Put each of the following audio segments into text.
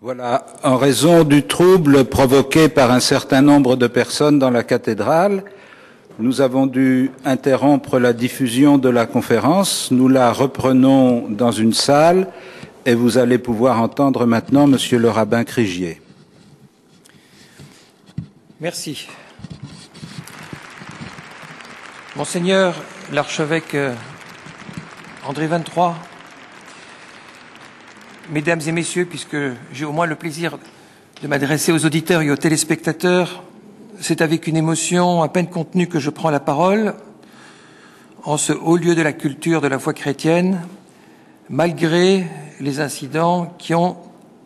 Voilà, en raison du trouble provoqué par un certain nombre de personnes dans la cathédrale, nous avons dû interrompre la diffusion de la conférence. Nous la reprenons dans une salle et vous allez pouvoir entendre maintenant Monsieur le rabbin Krigier. Merci. Monseigneur l'archevêque André XXIII, Mesdames et Messieurs, puisque j'ai au moins le plaisir de m'adresser aux auditeurs et aux téléspectateurs, c'est avec une émotion à peine contenue que je prends la parole en ce haut lieu de la culture de la foi chrétienne, malgré les incidents qui ont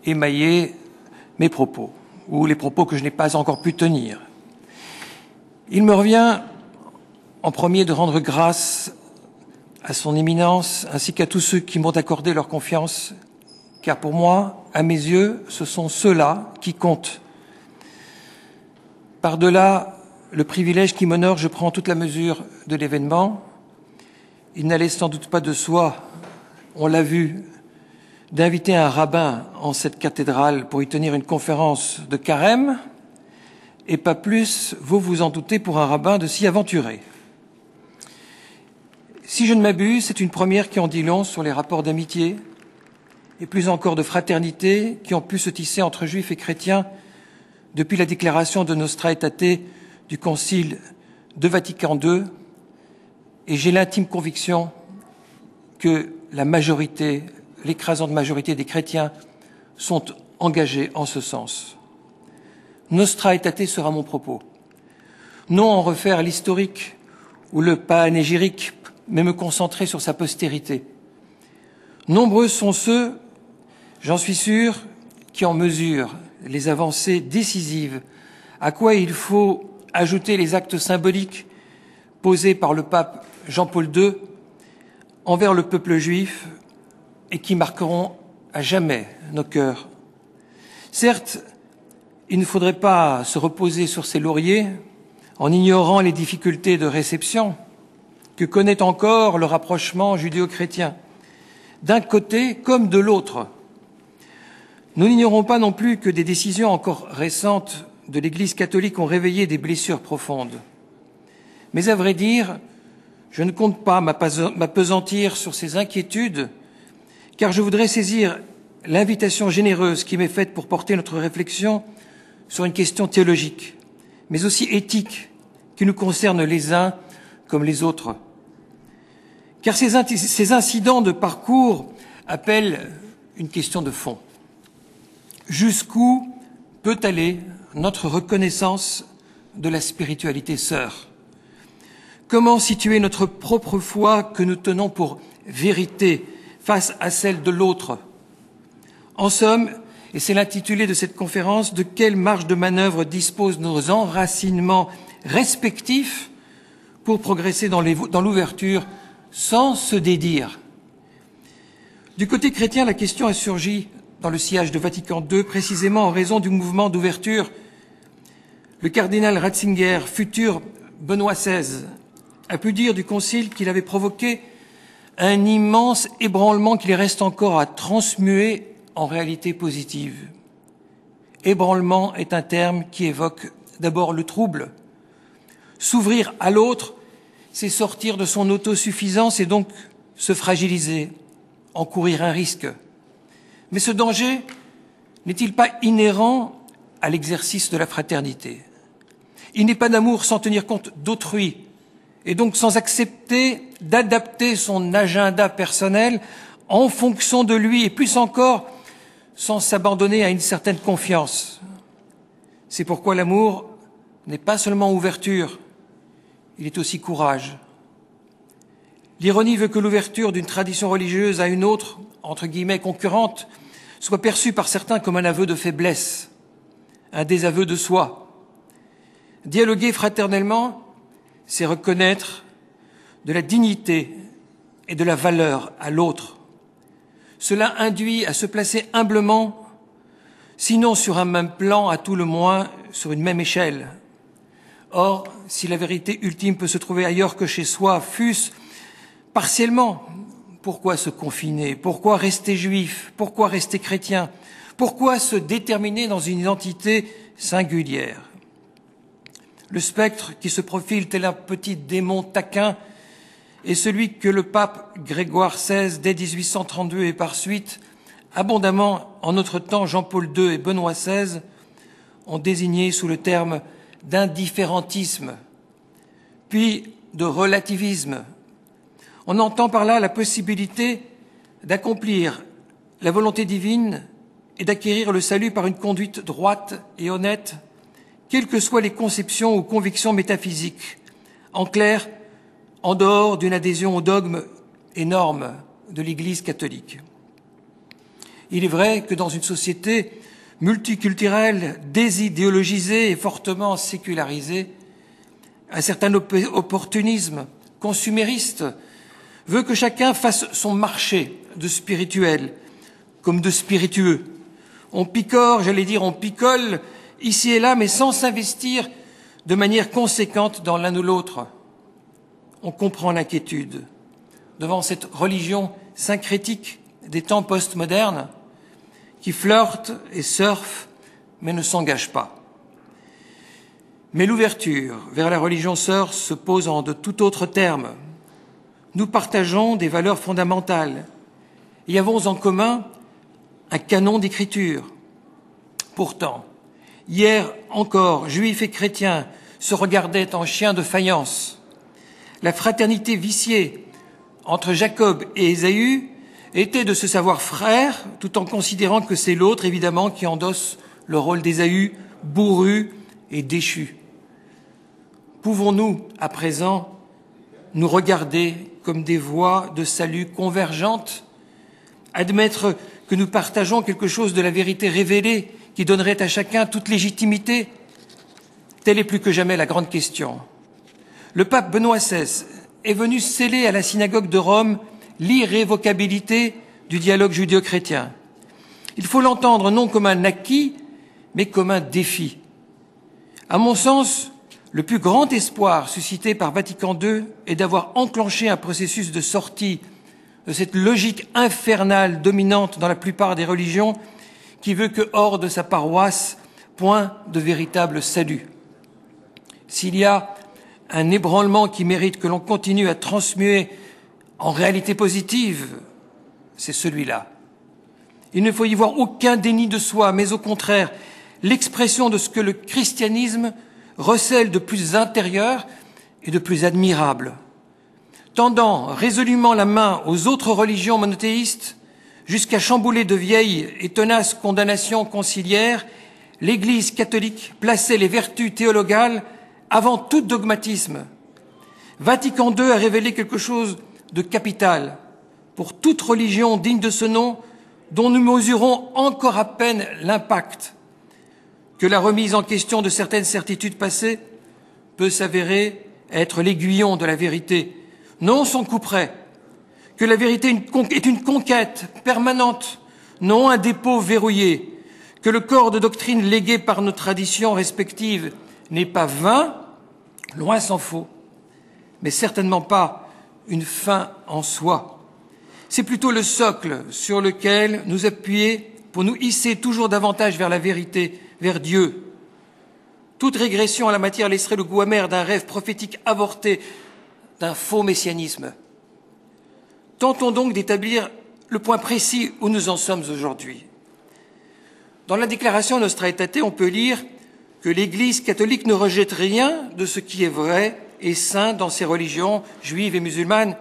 émaillé mes propos, ou les propos que je n'ai pas encore pu tenir. Il me revient en premier de rendre grâce à son éminence, ainsi qu'à tous ceux qui m'ont accordé leur confiance, car pour moi, à mes yeux, ce sont ceux-là qui comptent. Par-delà le privilège qui m'honore, je prends toute la mesure de l'événement. Il n'allait sans doute pas de soi, on l'a vu, d'inviter un rabbin en cette cathédrale pour y tenir une conférence de carême, et pas plus, vous vous en doutez, pour un rabbin de s'y aventurer. Si je ne m'abuse, c'est une première qui en dit long sur les rapports d'amitié, et plus encore de fraternité qui ont pu se tisser entre juifs et chrétiens depuis la déclaration de Nostra Aetate du Concile de Vatican II, et j'ai l'intime conviction que la majorité, l'écrasante majorité des chrétiens sont engagés en ce sens. Nostra Aetate sera mon propos. Non en refaire l'historique ou le panégyrique, mais me concentrer sur sa postérité. Nombreux sont ceux, j'en suis sûr, qui en mesurent les avancées décisives, à quoi il faut ajouter les actes symboliques posés par le pape Jean-Paul II envers le peuple juif et qui marqueront à jamais nos cœurs. Certes, il ne faudrait pas se reposer sur ses lauriers en ignorant les difficultés de réception que connaît encore le rapprochement judéo-chrétien, d'un côté comme de l'autre. Nous n'ignorons pas non plus que des décisions encore récentes de l'Église catholique ont réveillé des blessures profondes. Mais à vrai dire, je ne compte pas m'appesantir sur ces inquiétudes, car je voudrais saisir l'invitation généreuse qui m'est faite pour porter notre réflexion sur une question théologique, mais aussi éthique, qui nous concerne les uns comme les autres. Car ces incidents de parcours appellent une question de fond. Jusqu'où peut aller notre reconnaissance de la spiritualité sœur? Comment situer notre propre foi que nous tenons pour vérité face à celle de l'autre? En somme, et c'est l'intitulé de cette conférence, de quelle marge de manœuvre disposent nos enracinements respectifs pour progresser dans l'ouverture sans se dédire? Du côté chrétien, la question a surgi dans le sillage de Vatican II, précisément en raison du mouvement d'ouverture. Le cardinal Ratzinger, futur Benoît XVI, a pu dire du concile qu'il avait provoqué un immense ébranlement qu'il reste encore à transmuer en réalité positive. Ébranlement est un terme qui évoque d'abord le trouble. S'ouvrir à l'autre, c'est sortir de son autosuffisance et donc se fragiliser, encourir un risque. Mais ce danger n'est-il pas inhérent à l'exercice de la fraternité? Il n'est pas d'amour sans tenir compte d'autrui, et donc sans accepter d'adapter son agenda personnel en fonction de lui, et plus encore, sans s'abandonner à une certaine confiance. C'est pourquoi l'amour n'est pas seulement ouverture, il est aussi courage. L'ironie veut que l'ouverture d'une tradition religieuse à une autre, entre guillemets concurrente, soit perçue par certains comme un aveu de faiblesse, un désaveu de soi. Dialoguer fraternellement, c'est reconnaître de la dignité et de la valeur à l'autre. Cela induit à se placer humblement, sinon sur un même plan, à tout le moins sur une même échelle. Or, si la vérité ultime peut se trouver ailleurs que chez soi, fût-ce partiellement, pourquoi se confiner? Pourquoi rester juif? Pourquoi rester chrétien? Pourquoi se déterminer dans une identité singulière? Le spectre qui se profile tel un petit démon taquin est celui que le pape Grégoire XVI, dès 1832 et par suite, abondamment en notre temps Jean-Paul II et Benoît XVI, ont désigné sous le terme d'indifférentisme, puis de relativisme. On entend par là la possibilité d'accomplir la volonté divine et d'acquérir le salut par une conduite droite et honnête, quelles que soient les conceptions ou convictions métaphysiques. En clair, en dehors d'une adhésion aux dogmes et normes de l'Église catholique. Il est vrai que dans une société multiculturelle, désidéologisée et fortement sécularisée, un certain opportunisme consumériste veut que chacun fasse son marché de spirituel comme de spiritueux. On picore, on picole ici et là, mais sans s'investir de manière conséquente dans l'un ou l'autre. On comprend l'inquiétude devant cette religion syncrétique des temps postmodernes qui flirte et surfe, mais ne s'engage pas. Mais l'ouverture vers la religion sœur se pose en de tout autres termes. Nous partageons des valeurs fondamentales et avons en commun un canon d'écriture. Pourtant, hier encore, juifs et chrétiens se regardaient en chiens de faïence. La fraternité viciée entre Jacob et Ésaü était de se savoir frères, tout en considérant que c'est l'autre, évidemment, qui endosse le rôle d'Ésaü, bourru et déchu. Pouvons-nous, à présent, nous regarder comme des voies de salut convergentes, admettre que nous partageons quelque chose de la vérité révélée qui donnerait à chacun toute légitimité? Telle est plus que jamais la grande question. Le pape Benoît XVI est venu sceller à la synagogue de Rome l'irrévocabilité du dialogue judéo-chrétien. Il faut l'entendre non comme un acquis, mais comme un défi. À mon sens, le plus grand espoir suscité par Vatican II est d'avoir enclenché un processus de sortie de cette logique infernale dominante dans la plupart des religions qui veut que hors de sa paroisse, point de véritable salut. S'il y a un ébranlement qui mérite que l'on continue à transmuer en réalité positive, c'est celui-là. Il ne faut y voir aucun déni de soi, mais au contraire, l'expression de ce que le christianisme recèle de plus intérieur et de plus admirable. Tendant résolument la main aux autres religions monothéistes, jusqu'à chambouler de vieilles et tenaces condamnations conciliaires, l'Église catholique plaçait les vertus théologales avant tout dogmatisme. Vatican II a révélé quelque chose de capital pour toute religion digne de ce nom, dont nous mesurons encore à peine l'impact, que la remise en question de certaines certitudes passées peut s'avérer être l'aiguillon de la vérité, non son couperet, que la vérité est une conquête permanente, non un dépôt verrouillé, que le corps de doctrine légué par nos traditions respectives n'est pas vain, loin s'en faut, mais certainement pas une fin en soi. C'est plutôt le socle sur lequel nous appuyer pour nous hisser toujours davantage vers la vérité, vers Dieu. Toute régression en la matière laisserait le goût amer d'un rêve prophétique avorté, d'un faux messianisme. Tentons donc d'établir le point précis où nous en sommes aujourd'hui. Dans la déclaration Nostra Aetate, on peut lire que l'Église catholique ne rejette rien de ce qui est vrai et saint dans ses religions juives et musulmanes,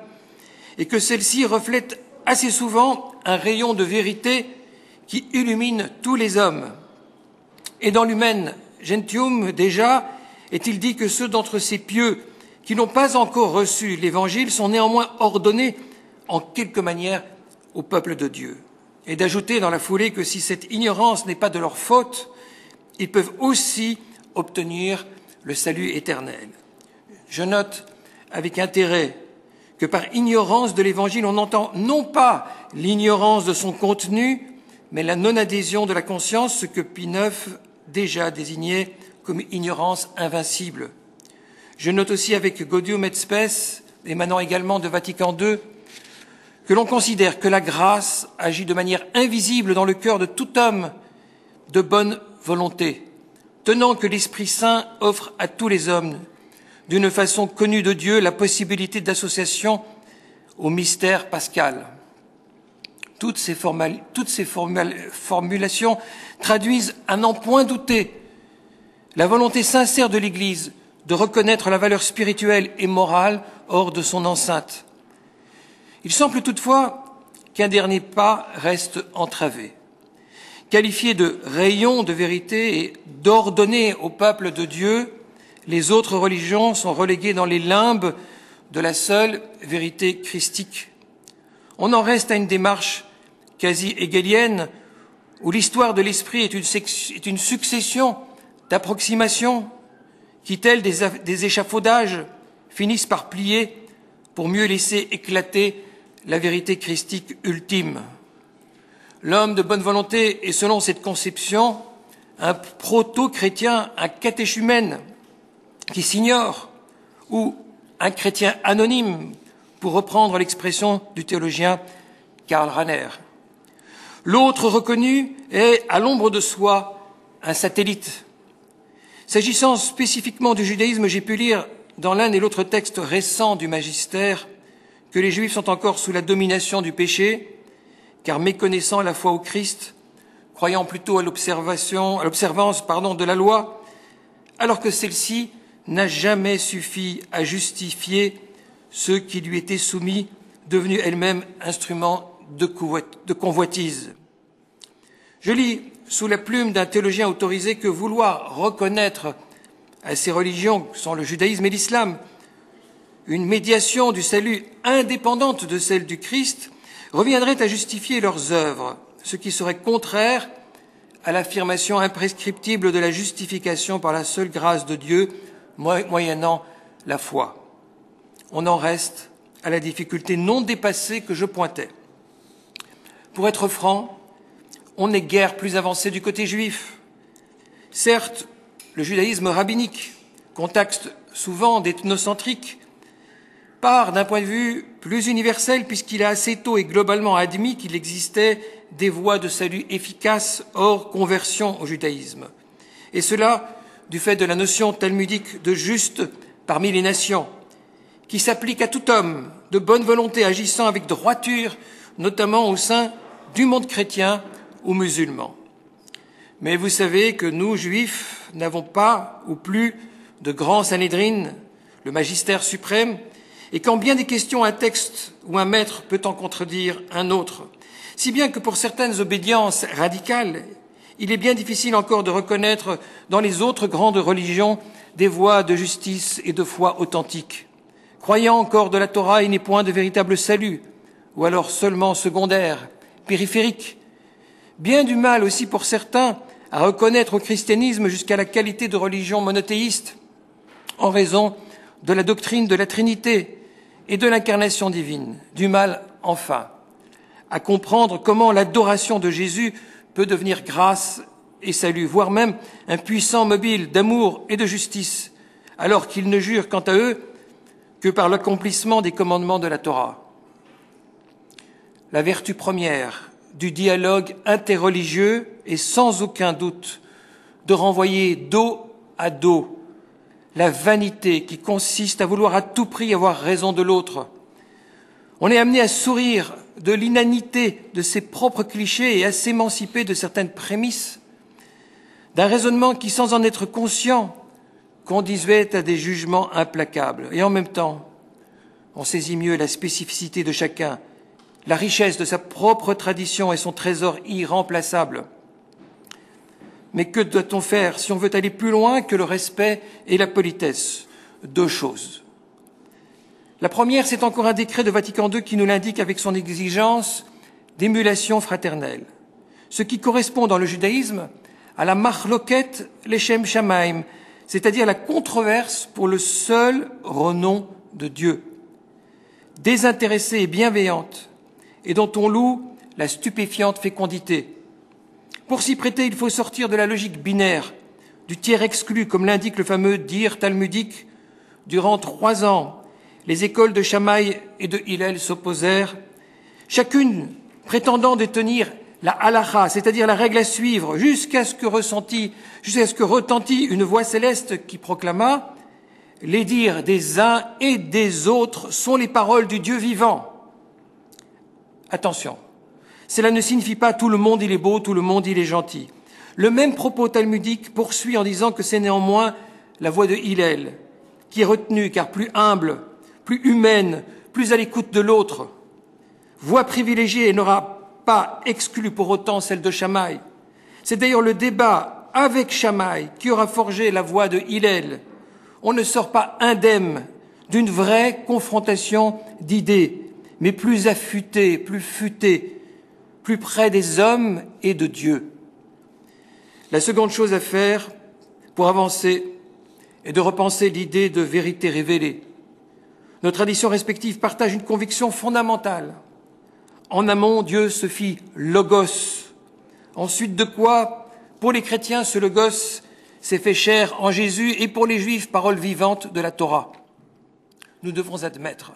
et que celle-ci reflète assez souvent un rayon de vérité qui illumine tous les hommes. Et dans l'Humaine Gentium, déjà, est-il dit que ceux d'entre ces pieux qui n'ont pas encore reçu l'Évangile sont néanmoins ordonnés en quelque manière au peuple de Dieu. Et d'ajouter dans la foulée que si cette ignorance n'est pas de leur faute, ils peuvent aussi obtenir le salut éternel. Je note avec intérêt que par ignorance de l'Évangile, on entend non pas l'ignorance de son contenu, mais la non-adhésion de la conscience, ce que Pie IX déjà désignait comme ignorance invincible. Je note aussi avec Gaudium et Spes, émanant également de Vatican II, que l'on considère que la grâce agit de manière invisible dans le cœur de tout homme de bonne volonté, tenant que l'Esprit Saint offre à tous les hommes, d'une façon connue de Dieu, la possibilité d'association au mystère pascal. Toutes ces formulations traduisent, à n'en point douter, la volonté sincère de l'Église de reconnaître la valeur spirituelle et morale hors de son enceinte. Il semble toutefois qu'un dernier pas reste entravé. Qualifiés de rayons de vérité et d'ordonnées au peuple de Dieu, les autres religions sont reléguées dans les limbes de la seule vérité christique. On en reste à une démarche quasi hégélienne où l'histoire de l'esprit est une succession d'approximations qui, telles des échafaudages, finissent par plier pour mieux laisser éclater la vérité christique ultime. L'homme de bonne volonté est, selon cette conception, un proto-chrétien, un catéchumène qui s'ignore, ou un chrétien anonyme, pour reprendre l'expression du théologien Karl Rahner. L'autre reconnu est, à l'ombre de soi, un satellite. S'agissant spécifiquement du judaïsme, j'ai pu lire dans l'un et l'autre texte récent du magistère que les Juifs sont encore sous la domination du péché, car méconnaissant la foi au Christ, croyant plutôt à l'observance de la loi, alors que celle-ci n'a jamais suffi à justifier ceux qui lui étaient soumis, devenus elles-mêmes instruments de convoitise. Je lis sous la plume d'un théologien autorisé que vouloir reconnaître à ces religions, que sont le judaïsme et l'islam, une médiation du salut indépendante de celle du Christ, reviendrait à justifier leurs œuvres, ce qui serait contraire à l'affirmation imprescriptible de la justification par la seule grâce de Dieu, moyennant la foi. On en reste à la difficulté non dépassée que je pointais. Pour être franc, on n'est guère plus avancé du côté juif. Certes, le judaïsme rabbinique, contexte souvent d'ethnocentrique, part d'un point de vue plus universel puisqu'il a assez tôt et globalement admis qu'il existait des voies de salut efficaces hors conversion au judaïsme. Et cela du fait de la notion talmudique de juste parmi les nations, qui s'applique à tout homme de bonne volonté agissant avec droiture, notamment au sein du monde chrétien ou musulman. Mais vous savez que nous, juifs, n'avons pas ou plus de grand Sanhédrin, le magistère suprême, et qu'en bien des questions, un texte ou un maître peut en contredire un autre. Si bien que pour certaines obédiences radicales, il est bien difficile encore de reconnaître dans les autres grandes religions des voies de justice et de foi authentiques. Croyant encore de la Torah, il n'est point de véritable salut, ou alors seulement secondaire, périphérique. Bien du mal aussi pour certains à reconnaître au christianisme jusqu'à la qualité de religion monothéiste, en raison de la doctrine de la Trinité et de l'incarnation divine. Du mal, enfin, à comprendre comment l'adoration de Jésus peut devenir grâce et salut, voire même un puissant mobile d'amour et de justice, alors qu'ils ne jurent quant à eux que par l'accomplissement des commandements de la Torah. La vertu première du dialogue interreligieux est sans aucun doute de renvoyer dos à dos la vanité qui consiste à vouloir à tout prix avoir raison de l'autre. On est amené à sourire de l'inanité de ses propres clichés et à s'émanciper de certaines prémices, d'un raisonnement qui, sans en être conscient, conduisait à des jugements implacables. Et en même temps, on saisit mieux la spécificité de chacun, la richesse de sa propre tradition et son trésor irremplaçable. Mais que doit-on faire si on veut aller plus loin que le respect et la politesse? Deux choses. La première, c'est encore un décret de Vatican II qui nous l'indique avec son exigence d'émulation fraternelle, ce qui correspond dans le judaïsme à la machloket leshem shamaim, c'est-à-dire la controverse pour le seul renom de Dieu, désintéressée et bienveillante, et dont on loue la stupéfiante fécondité. Pour s'y prêter, il faut sortir de la logique binaire, du tiers exclu, comme l'indique le fameux dire talmudique. Durant 3 ans, les écoles de Shammai et de Hillel s'opposèrent, chacune prétendant détenir la halakha, c'est-à-dire la règle à suivre, jusqu'à ce que retentit une voix céleste qui proclama « Les dires des uns et des autres sont les paroles du Dieu vivant ». Attention, cela ne signifie pas « tout le monde il est beau, tout le monde il est gentil ». Le même propos talmudique poursuit en disant que c'est néanmoins la voix de Hillel, qui est retenue car plus humble, plus humaine, plus à l'écoute de l'autre. Voix privilégiée et n'aura pas exclu pour autant celle de Shammai. C'est d'ailleurs le débat avec Shammai qui aura forgé la voix de Hillel. On ne sort pas indemne d'une vraie confrontation d'idées, mais plus affûtée, plus futée, plus près des hommes et de Dieu. La seconde chose à faire pour avancer est de repenser l'idée de vérité révélée. Nos traditions respectives partagent une conviction fondamentale. En amont, Dieu se fit logos. Ensuite de quoi, pour les chrétiens, ce logos s'est fait chair en Jésus et pour les juifs, parole vivante de la Torah. Nous devons admettre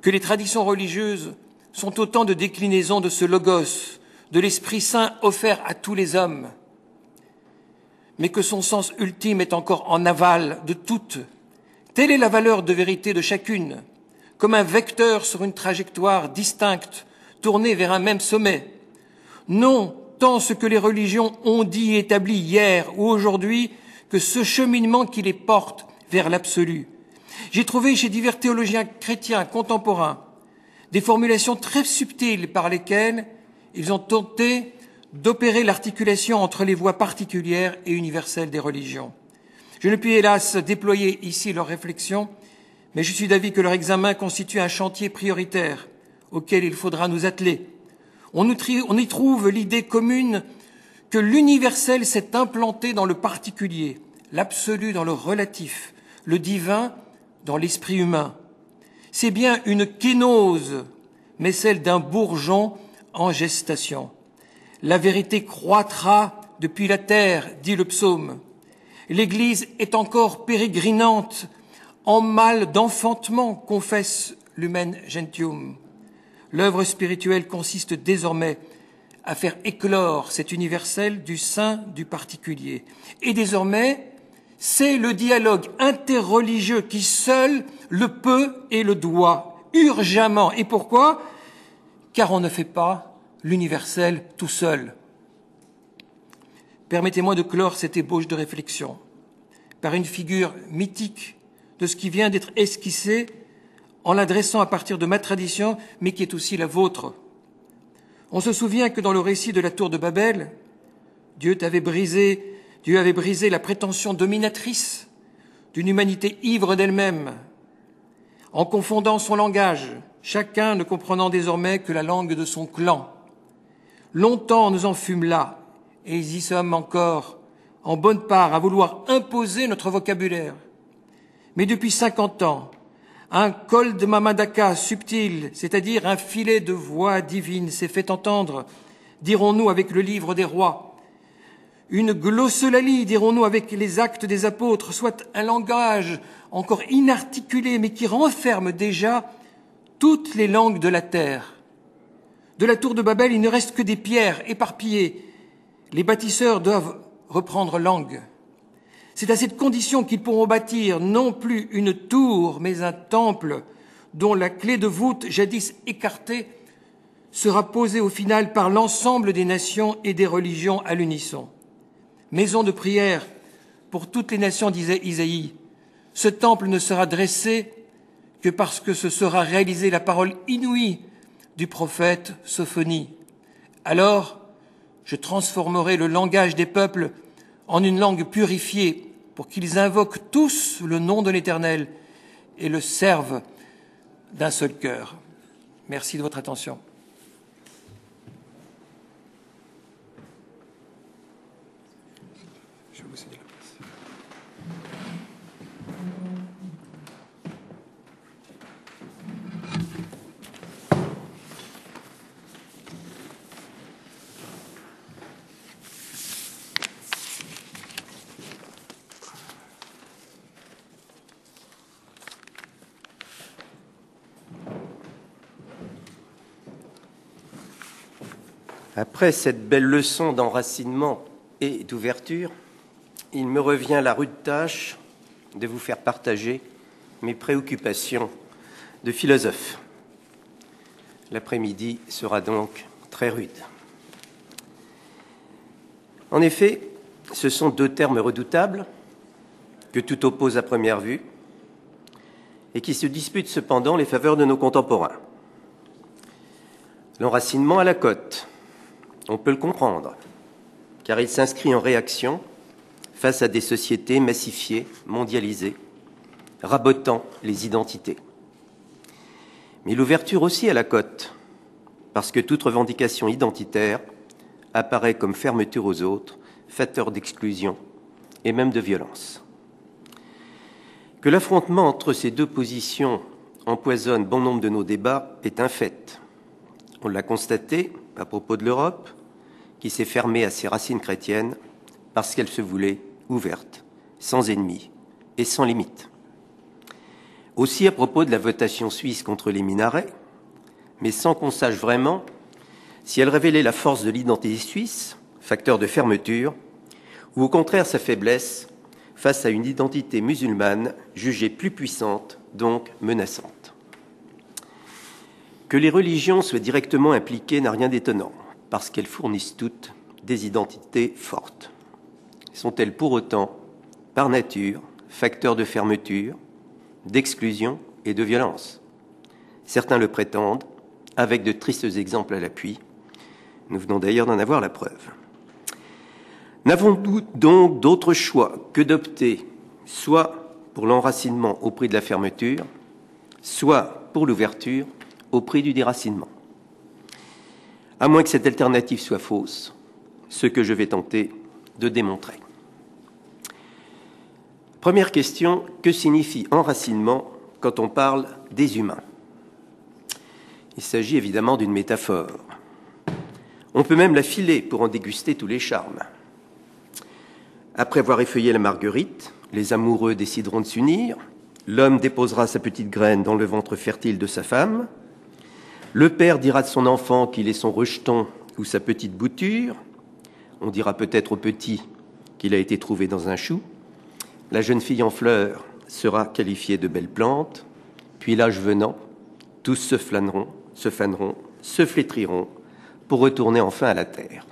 que les traditions religieuses sont autant de déclinaisons de ce logos, de l'Esprit Saint offert à tous les hommes, mais que son sens ultime est encore en aval de toutes. Telle est la valeur de vérité de chacune, comme un vecteur sur une trajectoire distincte, tournée vers un même sommet. Non tant ce que les religions ont dit et établi hier ou aujourd'hui, que ce cheminement qui les porte vers l'absolu. J'ai trouvé chez divers théologiens chrétiens contemporains des formulations très subtiles par lesquelles ils ont tenté d'opérer l'articulation entre les voies particulières et universelles des religions. Je ne puis hélas déployer ici leurs réflexions, mais je suis d'avis que leur examen constitue un chantier prioritaire auquel il faudra nous atteler. On y trouve l'idée commune que l'universel s'est implanté dans le particulier, l'absolu dans le relatif, le divin dans l'esprit humain. C'est bien une kénose, mais celle d'un bourgeon en gestation. La vérité croîtra depuis la terre, dit le psaume. L'Église est encore pérégrinante, en mal d'enfantement, confesse Lumen Gentium. L'œuvre spirituelle consiste désormais à faire éclore cet universel du sein du particulier. Et désormais, c'est le dialogue interreligieux qui seul le peut et le doit, urgemment. Et pourquoi ? Car on ne fait pas l'universel tout seul. Permettez-moi de clore cette ébauche de réflexion par une figure mythique de ce qui vient d'être esquissé en l'adressant à partir de ma tradition, mais qui est aussi la vôtre. On se souvient que dans le récit de la tour de Babel, Dieu avait brisé la prétention dominatrice d'une humanité ivre d'elle-même, en confondant son langage, chacun ne comprenant désormais que la langue de son clan. Longtemps nous en fûmes là, et y sommes encore, en bonne part, à vouloir imposer notre vocabulaire. Mais depuis 50 ans, un col de mamadaka subtil, c'est-à-dire un filet de voix divine, s'est fait entendre, dirons-nous avec le livre des rois. Une glossolalie, dirons-nous avec les actes des apôtres, soit un langage encore inarticulé, mais qui renferme déjà toutes les langues de la terre. De la tour de Babel, il ne reste que des pierres éparpillées. Les bâtisseurs doivent reprendre langue. C'est à cette condition qu'ils pourront bâtir non plus une tour, mais un temple dont la clé de voûte, jadis écartée, sera posée au final par l'ensemble des nations et des religions à l'unisson. Maison de prière pour toutes les nations, disait Isaïe. Ce temple ne sera dressé que parce que se sera réalisée la parole inouïe du prophète Sophonie. Alors, je transformerai le langage des peuples en une langue purifiée pour qu'ils invoquent tous le nom de l'Éternel et le servent d'un seul cœur. Merci de votre attention. Je vais vous céder la place. Après cette belle leçon d'enracinement et d'ouverture, il me revient la rude tâche de vous faire partager mes préoccupations de philosophe. L'après-midi sera donc très rude. En effet, ce sont deux termes redoutables que tout oppose à première vue et qui se disputent cependant les faveurs de nos contemporains. L'enracinement à la cote, on peut le comprendre, car il s'inscrit en réaction face à des sociétés massifiées, mondialisées, rabotant les identités. Mais l'ouverture aussi à la cote, parce que toute revendication identitaire apparaît comme fermeture aux autres, facteur d'exclusion et même de violence. Que l'affrontement entre ces deux positions empoisonne bon nombre de nos débats est un fait. On l'a constaté à propos de l'Europe, qui s'est fermée à ses racines chrétiennes parce qu'elle se voulait ouverte, sans ennemis et sans limites. Aussi à propos de la votation suisse contre les minarets, mais sans qu'on sache vraiment si elle révélait la force de l'identité suisse, facteur de fermeture, ou au contraire sa faiblesse face à une identité musulmane jugée plus puissante, donc menaçante. Que les religions soient directement impliquées n'a rien d'étonnant, parce qu'elles fournissent toutes des identités fortes. Sont-elles pour autant, par nature, facteurs de fermeture, d'exclusion et de violence? Certains le prétendent, avec de tristes exemples à l'appui. Nous venons d'ailleurs d'en avoir la preuve. N'avons-nous donc d'autre choix que d'opter soit pour l'enracinement au prix de la fermeture, soit pour l'ouverture au prix du déracinement? À moins que cette alternative soit fausse, ce que je vais tenter de démontrer. Première question, que signifie enracinement quand on parle des humains? Il s'agit évidemment d'une métaphore. On peut même la filer pour en déguster tous les charmes. Après avoir effeuillé la marguerite, les amoureux décideront de s'unir, l'homme déposera sa petite graine dans le ventre fertile de sa femme, le père dira de son enfant qu'il est son rejeton ou sa petite bouture, on dira peut-être au petit qu'il a été trouvé dans un chou, la jeune fille en fleurs sera qualifiée de belle plante, puis l'âge venant, tous se faneront, se flétriront, pour retourner enfin à la terre.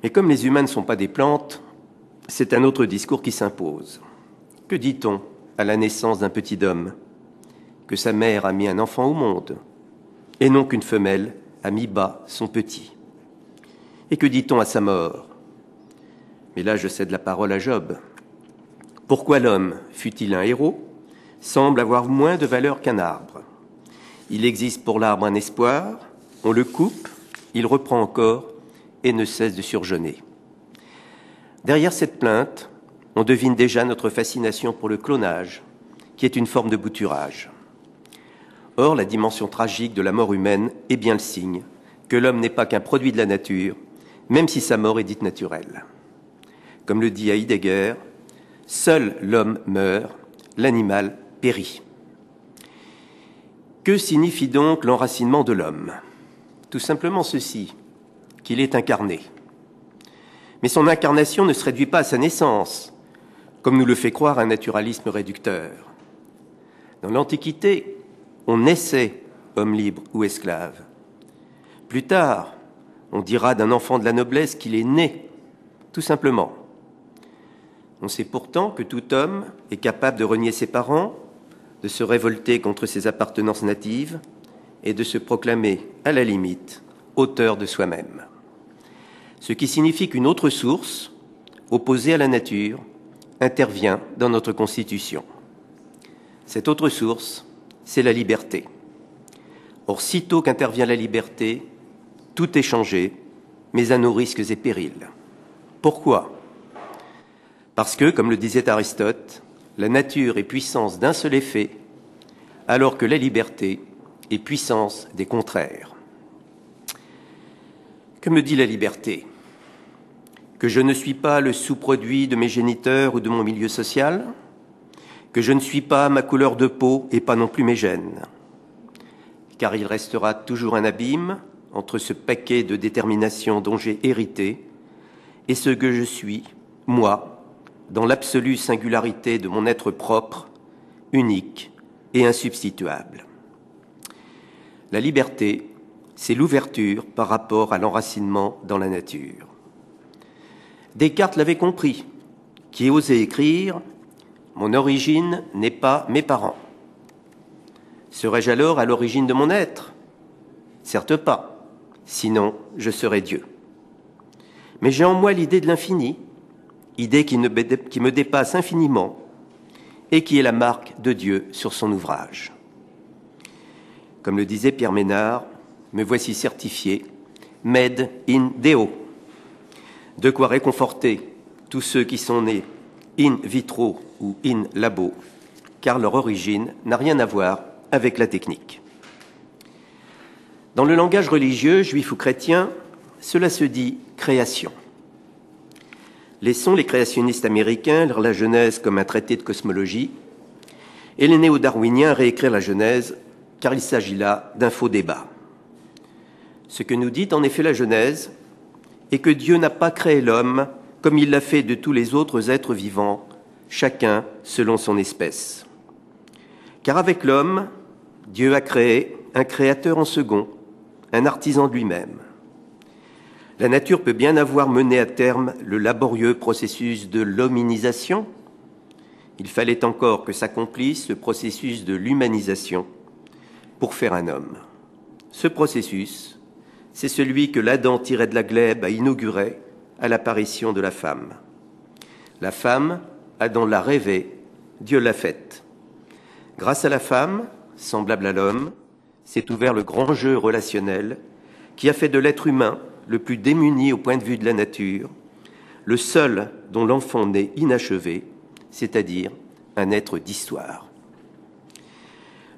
Mais comme les humains ne sont pas des plantes, c'est un autre discours qui s'impose. Que dit-on à la naissance d'un petit homme? Que sa mère a mis un enfant au monde, et non qu'une femelle a mis bas son petit. Et que dit-on à sa mort? Mais là, je cède la parole à Job. Pourquoi l'homme, fût-il un héros, semble avoir moins de valeur qu'un arbre? Il existe pour l'arbre un espoir, on le coupe, il reprend encore et ne cesse de surjeûner. Derrière cette plainte, on devine déjà notre fascination pour le clonage, qui est une forme de bouturage. Or, la dimension tragique de la mort humaine est bien le signe que l'homme n'est pas qu'un produit de la nature, même si sa mort est dite naturelle. Comme le dit Heidegger, seul l'homme meurt, l'animal périt. Que signifie donc l'enracinement de l'homme? Tout simplement ceci, qu'il est incarné. Mais son incarnation ne se réduit pas à sa naissance, comme nous le fait croire un naturalisme réducteur. Dans l'Antiquité, on naissait homme libre ou esclave. Plus tard, on dira d'un enfant de la noblesse qu'il est né, tout simplement. On sait pourtant que tout homme est capable de renier ses parents, de se révolter contre ses appartenances natives et de se proclamer, à la limite, auteur de soi-même. Ce qui signifie qu'une autre source, opposée à la nature, intervient dans notre Constitution. Cette autre source, c'est la liberté. Or, sitôt qu'intervient la liberté, tout est changé, mais à nos risques et périls. Pourquoi? Parce que, comme le disait Aristote, la nature est puissance d'un seul effet, alors que la liberté est puissance des contraires. Que me dit la liberté? Que je ne suis pas le sous-produit de mes géniteurs ou de mon milieu social? Que je ne suis pas ma couleur de peau et pas non plus mes gènes? Car il restera toujours un abîme entre ce paquet de déterminations dont j'ai hérité et ce que je suis, moi, dans l'absolue singularité de mon être propre, unique et insubstituable. La liberté, c'est l'ouverture par rapport à l'enracinement dans la nature. Descartes l'avait compris, qui osait écrire « Mon origine n'est pas mes parents ». Serais-je alors à l'origine de mon être? Certes pas, sinon je serais Dieu. Mais j'ai en moi l'idée de l'infini, idée qui me dépasse infiniment et qui est la marque de Dieu sur son ouvrage. Comme le disait Pierre Ménard, me voici certifié, made in Deo. De quoi réconforter tous ceux qui sont nés in vitro ou in labo, car leur origine n'a rien à voir avec la technique. Dans le langage religieux, juif ou chrétien, cela se dit création. Laissons les créationnistes américains lire la Genèse comme un traité de cosmologie et les néo-darwiniens réécrire la Genèse, car il s'agit là d'un faux débat. Ce que nous dit en effet la Genèse est que Dieu n'a pas créé l'homme comme il l'a fait de tous les autres êtres vivants, chacun selon son espèce. Car avec l'homme, Dieu a créé un créateur en second, un artisan de lui-même. La nature peut bien avoir mené à terme le laborieux processus de l'hominisation. Il fallait encore que s'accomplisse le processus de l'humanisation pour faire un homme. Ce processus, c'est celui que l'Adam tiré de la glèbe a inauguré à l'apparition de la femme. La femme, Adam l'a rêvée, Dieu l'a faite. Grâce à la femme, semblable à l'homme, s'est ouvert le grand jeu relationnel qui a fait de l'être humain le plus démuni au point de vue de la nature, le seul dont l'enfant naît inachevé, c'est-à-dire un être d'histoire.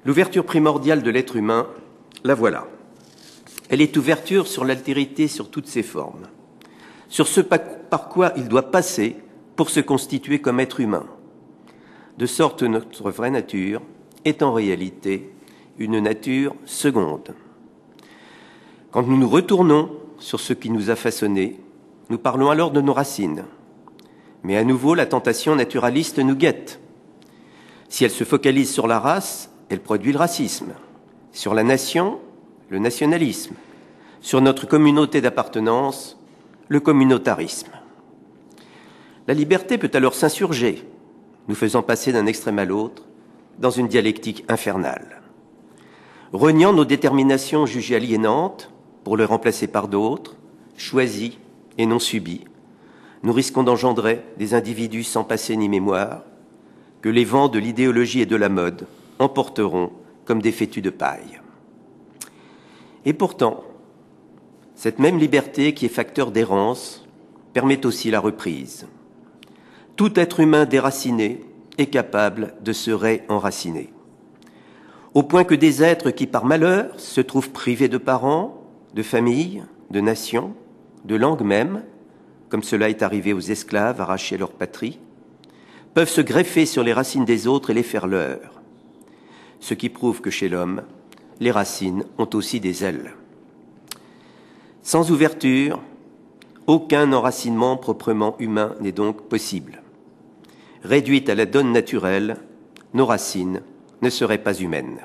L'ouverture primordiale de l'être humain, la voilà. Elle est ouverture sur l'altérité sur toutes ses formes, sur ce par quoi il doit passer pour se constituer comme être humain, de sorte que notre vraie nature est en réalité une nature seconde. Quand nous nous retournons sur ce qui nous a façonnés, nous parlons alors de nos racines. Mais à nouveau, la tentation naturaliste nous guette. Si elle se focalise sur la race, elle produit le racisme. Sur la nation, le nationalisme. Sur notre communauté d'appartenance, le communautarisme. La liberté peut alors s'insurger, nous faisant passer d'un extrême à l'autre, dans une dialectique infernale. Reniant nos déterminations jugées aliénantes pour les remplacer par d'autres, choisies et non subies, nous risquons d'engendrer des individus sans passé ni mémoire, que les vents de l'idéologie et de la mode emporteront comme des fétus de paille. Et pourtant, cette même liberté qui est facteur d'errance permet aussi la reprise. Tout être humain déraciné est capable de se réenraciner. Au point que des êtres qui, par malheur, se trouvent privés de parents, de famille, de nation, de langue même, comme cela est arrivé aux esclaves arrachés à leur patrie, peuvent se greffer sur les racines des autres et les faire leurs. Ce qui prouve que chez l'homme, les racines ont aussi des ailes. Sans ouverture, aucun enracinement proprement humain n'est donc possible. Réduites à la donne naturelle, nos racines ne seraient pas humaines.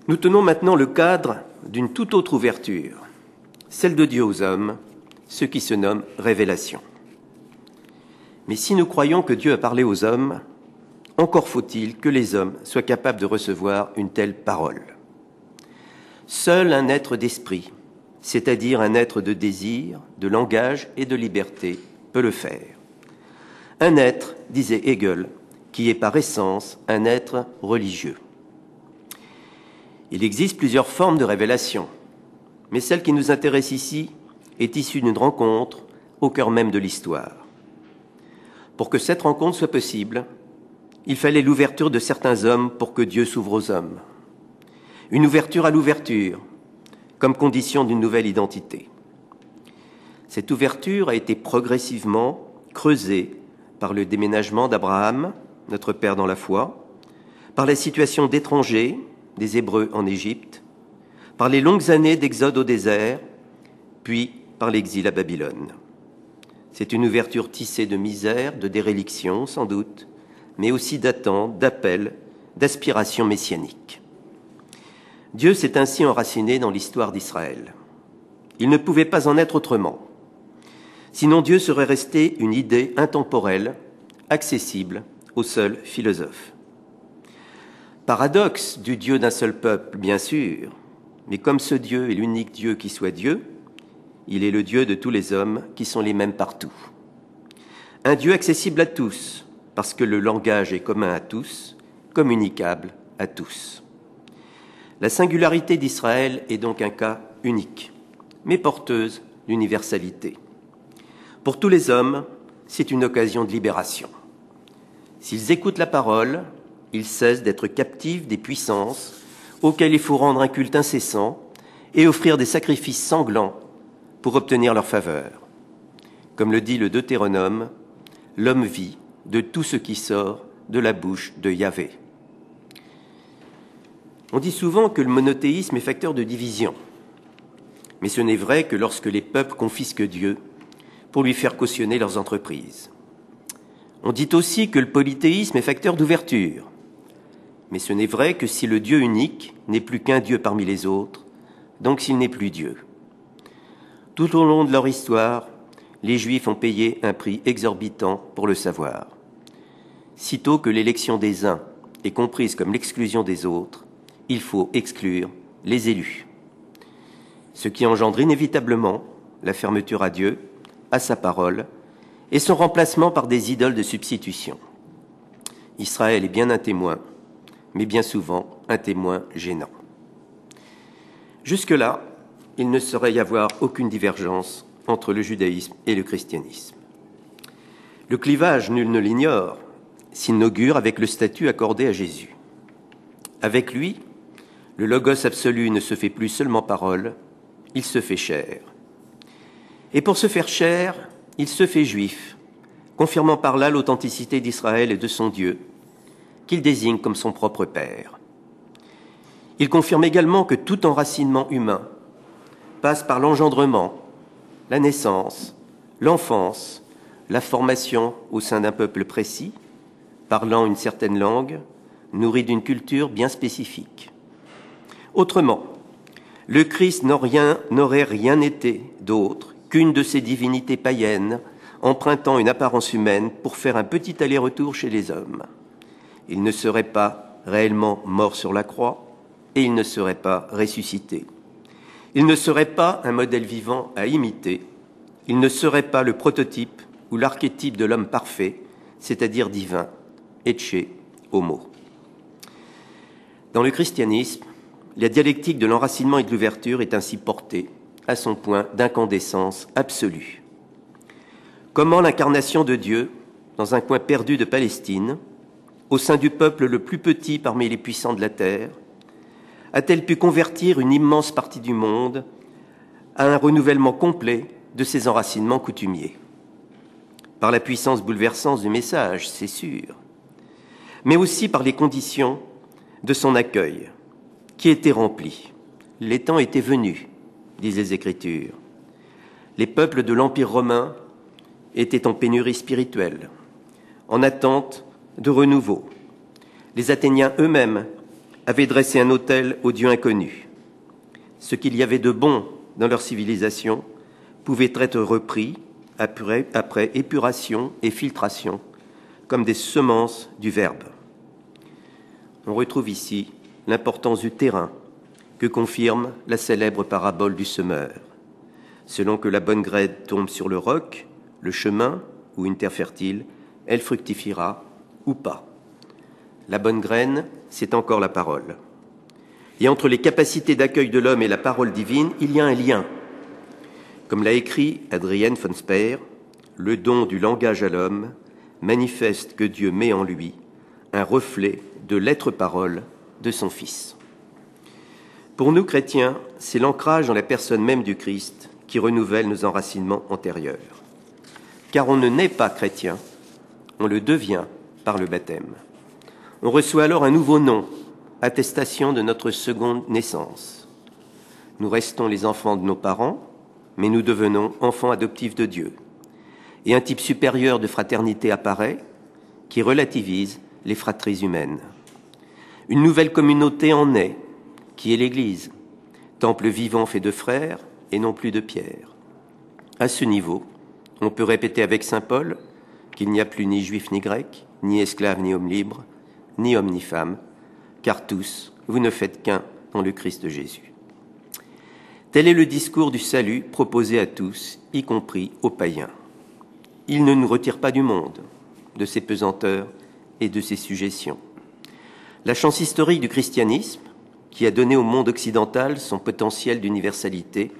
Nous tenons maintenant le cadre d'une toute autre ouverture, celle de Dieu aux hommes, ce qui se nomme révélation. Mais si nous croyons que Dieu a parlé aux hommes, encore faut-il que les hommes soient capables de recevoir une telle parole. Seul un être d'esprit, c'est-à-dire un être de désir, de langage et de liberté, peut le faire. Un être, disait Hegel, qui est par essence un être religieux. Il existe plusieurs formes de révélation, mais celle qui nous intéresse ici est issue d'une rencontre au cœur même de l'histoire. Pour que cette rencontre soit possible, il fallait l'ouverture de certains hommes pour que Dieu s'ouvre aux hommes. Une ouverture à l'ouverture, comme condition d'une nouvelle identité. Cette ouverture a été progressivement creusée par le déménagement d'Abraham, notre père dans la foi, par la situation d'étrangers, des Hébreux en Égypte, par les longues années d'exode au désert, puis par l'exil à Babylone. C'est une ouverture tissée de misère, de déréliction, sans doute, mais aussi d'attente, d'appel, d'aspiration messianique. Dieu s'est ainsi enraciné dans l'histoire d'Israël. Il ne pouvait pas en être autrement. Sinon Dieu serait resté une idée intemporelle, accessible aux seuls philosophes. Paradoxe du Dieu d'un seul peuple, bien sûr, mais comme ce Dieu est l'unique Dieu qui soit Dieu, il est le Dieu de tous les hommes qui sont les mêmes partout. Un Dieu accessible à tous, parce que le langage est commun à tous, communicable à tous. La singularité d'Israël est donc un cas unique, mais porteuse d'universalité. Pour tous les hommes, c'est une occasion de libération. S'ils écoutent la parole, ils cessent d'être captifs des puissances auxquelles il faut rendre un culte incessant et offrir des sacrifices sanglants pour obtenir leur faveur. Comme le dit le Deutéronome, l'homme vit de tout ce qui sort de la bouche de Yahvé. On dit souvent que le monothéisme est facteur de division, mais ce n'est vrai que lorsque les peuples confisquent Dieu pour lui faire cautionner leurs entreprises. On dit aussi que le polythéisme est facteur d'ouverture, mais ce n'est vrai que si le Dieu unique n'est plus qu'un Dieu parmi les autres, donc s'il n'est plus Dieu. Tout au long de leur histoire, les Juifs ont payé un prix exorbitant pour le savoir. Sitôt que l'élection des uns est comprise comme l'exclusion des autres, il faut exclure les élus. Ce qui engendre inévitablement la fermeture à Dieu, à sa parole, et son remplacement par des idoles de substitution. Israël est bien un témoin, mais bien souvent un témoin gênant. Jusque-là, il ne saurait y avoir aucune divergence entre le judaïsme et le christianisme. Le clivage, nul ne l'ignore, s'inaugure avec le statut accordé à Jésus. Avec lui, le logos absolu ne se fait plus seulement parole, il se fait chair. Et pour se faire chair, il se fait juif, confirmant par là l'authenticité d'Israël et de son Dieu, qu'il désigne comme son propre Père. Il confirme également que tout enracinement humain passe par l'engendrement, la naissance, l'enfance, la formation au sein d'un peuple précis, parlant une certaine langue, nourri d'une culture bien spécifique. Autrement, le Christ n'aurait rien été d'autre qu'une de ces divinités païennes empruntant une apparence humaine pour faire un petit aller-retour chez les hommes. Il ne serait pas réellement mort sur la croix et il ne serait pas ressuscité. Il ne serait pas un modèle vivant à imiter, il ne serait pas le prototype ou l'archétype de l'homme parfait, c'est-à-dire divin, ecce homo. Dans le christianisme, la dialectique de l'enracinement et de l'ouverture est ainsi portée à son point d'incandescence absolue. Comment l'incarnation de Dieu, dans un coin perdu de Palestine, au sein du peuple le plus petit parmi les puissants de la terre, a-t-elle pu convertir une immense partie du monde à un renouvellement complet de ses enracinements coutumiers? Par la puissance bouleversante du message, c'est sûr, mais aussi par les conditions de son accueil, qui étaient remplies. Les temps étaient venus, disent les Écritures. Les peuples de l'Empire romain étaient en pénurie spirituelle, en attente de renouveau. Les Athéniens eux-mêmes avaient dressé un autel au Dieu inconnu. Ce qu'il y avait de bon dans leur civilisation pouvait être repris après épuration et filtration, comme des semences du Verbe. On retrouve ici l'importance du terrain que confirme la célèbre parabole du semeur. Selon que la bonne graine tombe sur le roc, le chemin ou une terre fertile, elle fructifiera ou pas. La bonne graine, c'est encore la parole. Et entre les capacités d'accueil de l'homme et la parole divine, il y a un lien. Comme l'a écrit Adrienne von Speer, le don du langage à l'homme manifeste que Dieu met en lui un reflet de l'être-parole de son Fils. Pour nous chrétiens, c'est l'ancrage dans la personne même du Christ qui renouvelle nos enracinements antérieurs. Car on ne naît pas chrétien, on le devient par le baptême. On reçoit alors un nouveau nom, attestation de notre seconde naissance. Nous restons les enfants de nos parents, mais nous devenons enfants adoptifs de Dieu. Et un type supérieur de fraternité apparaît, qui relativise les fratries humaines. Une nouvelle communauté en naît, qui est l'Église, temple vivant fait de frères et non plus de pierres. À ce niveau, on peut répéter avec saint Paul qu'il n'y a plus ni juif ni grec, ni esclave ni homme libre, ni homme ni femme, car tous, vous ne faites qu'un en le Christ Jésus. Tel est le discours du salut proposé à tous, y compris aux païens. Il ne nous retire pas du monde, de ses pesanteurs et de ses sujétions. La chance historique du christianisme, qui a donné au monde occidental son potentiel d'universalité,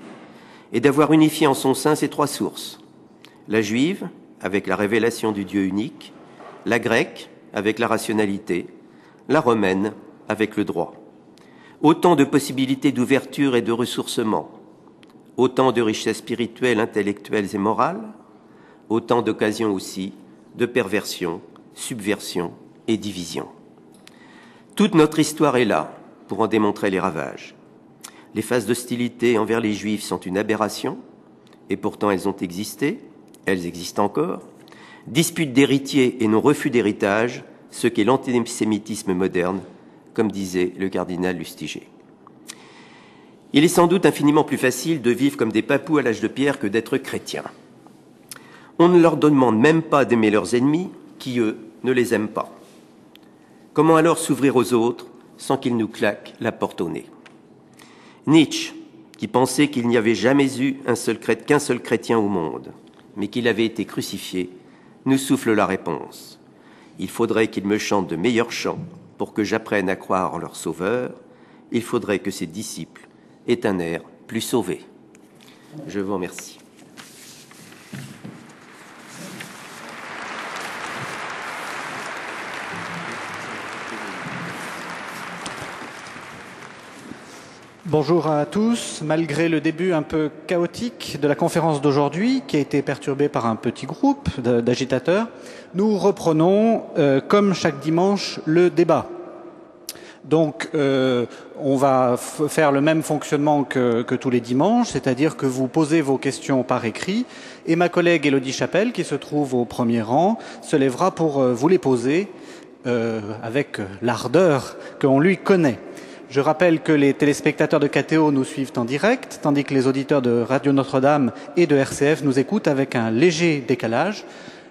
est d'avoir unifié en son sein ces trois sources. La juive, avec la révélation du Dieu unique, la grecque, avec la rationalité, la romaine, avec le droit. Autant de possibilités d'ouverture et de ressourcement, autant de richesses spirituelles, intellectuelles et morales, autant d'occasions aussi de perversion, subversion et division. Toute notre histoire est là pour en démontrer les ravages. Les phases d'hostilité envers les Juifs sont une aberration, et pourtant elles ont existé, elles existent encore. Dispute d'héritiers et non refus d'héritage, ce qu'est l'antisémitisme moderne, comme disait le cardinal Lustiger. Il est sans doute infiniment plus facile de vivre comme des papous à l'âge de pierre que d'être chrétien. On ne leur demande même pas d'aimer leurs ennemis, qui, eux, ne les aiment pas. Comment alors s'ouvrir aux autres sans qu'ils nous claquent la porte au nez? Nietzsche, qui pensait qu'il n'y avait jamais eu qu'un seul chrétien au monde, mais qu'il avait été crucifié, nous souffle la réponse. Il faudrait qu'ils me chantent de meilleurs chants pour que j'apprenne à croire en leur sauveur. Il faudrait que ses disciples aient un air plus sauvé. Je vous remercie. Bonjour à tous. Malgré le début un peu chaotique de la conférence d'aujourd'hui, qui a été perturbée par un petit groupe d'agitateurs, nous reprenons, comme chaque dimanche, le débat. Donc, on va faire le même fonctionnement que tous les dimanches, c'est-à-dire que vous posez vos questions par écrit, et ma collègue Élodie Chapelle, qui se trouve au premier rang, se lèvera pour vous les poser avec l'ardeur qu'on lui connaît. Je rappelle que les téléspectateurs de KTO nous suivent en direct, tandis que les auditeurs de Radio Notre-Dame et de RCF nous écoutent avec un léger décalage.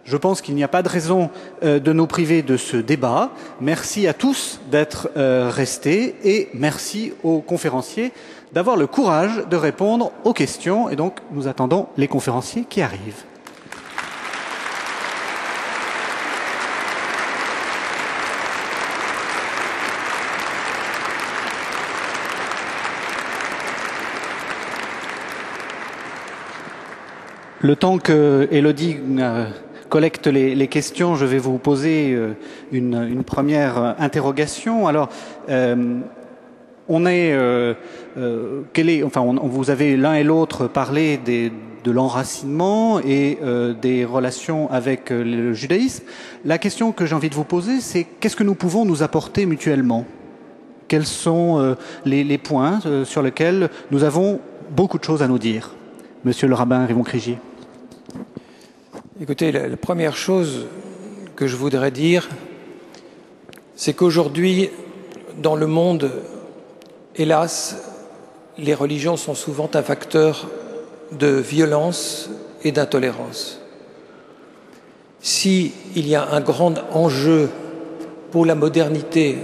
Je pense qu'il n'y a pas de raison de nous priver de ce débat. Merci à tous d'être restés et merci aux conférenciers d'avoir le courage de répondre aux questions. Et donc, nous attendons les conférenciers qui arrivent. Le temps que Élodie collecte les questions, je vais vous poser une première interrogation. Alors, vous avez l'un et l'autre parlé de l'enracinement et des relations avec le judaïsme. La question que j'ai envie de vous poser, c'est qu'est-ce que nous pouvons nous apporter mutuellement? Quels sont les points sur lesquels nous avons beaucoup de choses à nous dire? Monsieur le rabbin Rivon Krigier. Écoutez, la première chose que je voudrais dire, c'est qu'aujourd'hui, dans le monde, hélas, les religions sont souvent un facteur de violence et d'intolérance. S'il y a un grand enjeu pour la modernité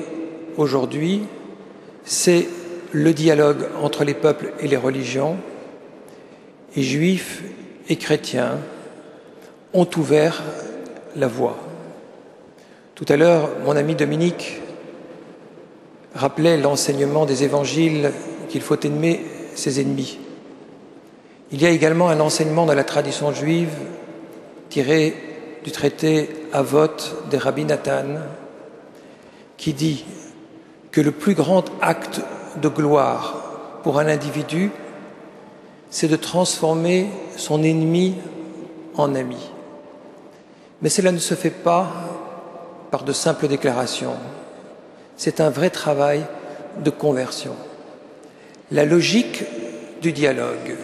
aujourd'hui, c'est le dialogue entre les peuples et les religions, et juifs et chrétiens ont ouvert la voie. Tout à l'heure, mon ami Dominique rappelait l'enseignement des évangiles qu'il faut aimer ses ennemis. Il y a également un enseignement dans la tradition juive tiré du traité Avot des Rabbi Nathan qui dit que le plus grand acte de gloire pour un individu, c'est de transformer son ennemi en ami. Mais cela ne se fait pas par de simples déclarations. C'est un vrai travail de conversion. La logique du dialogue,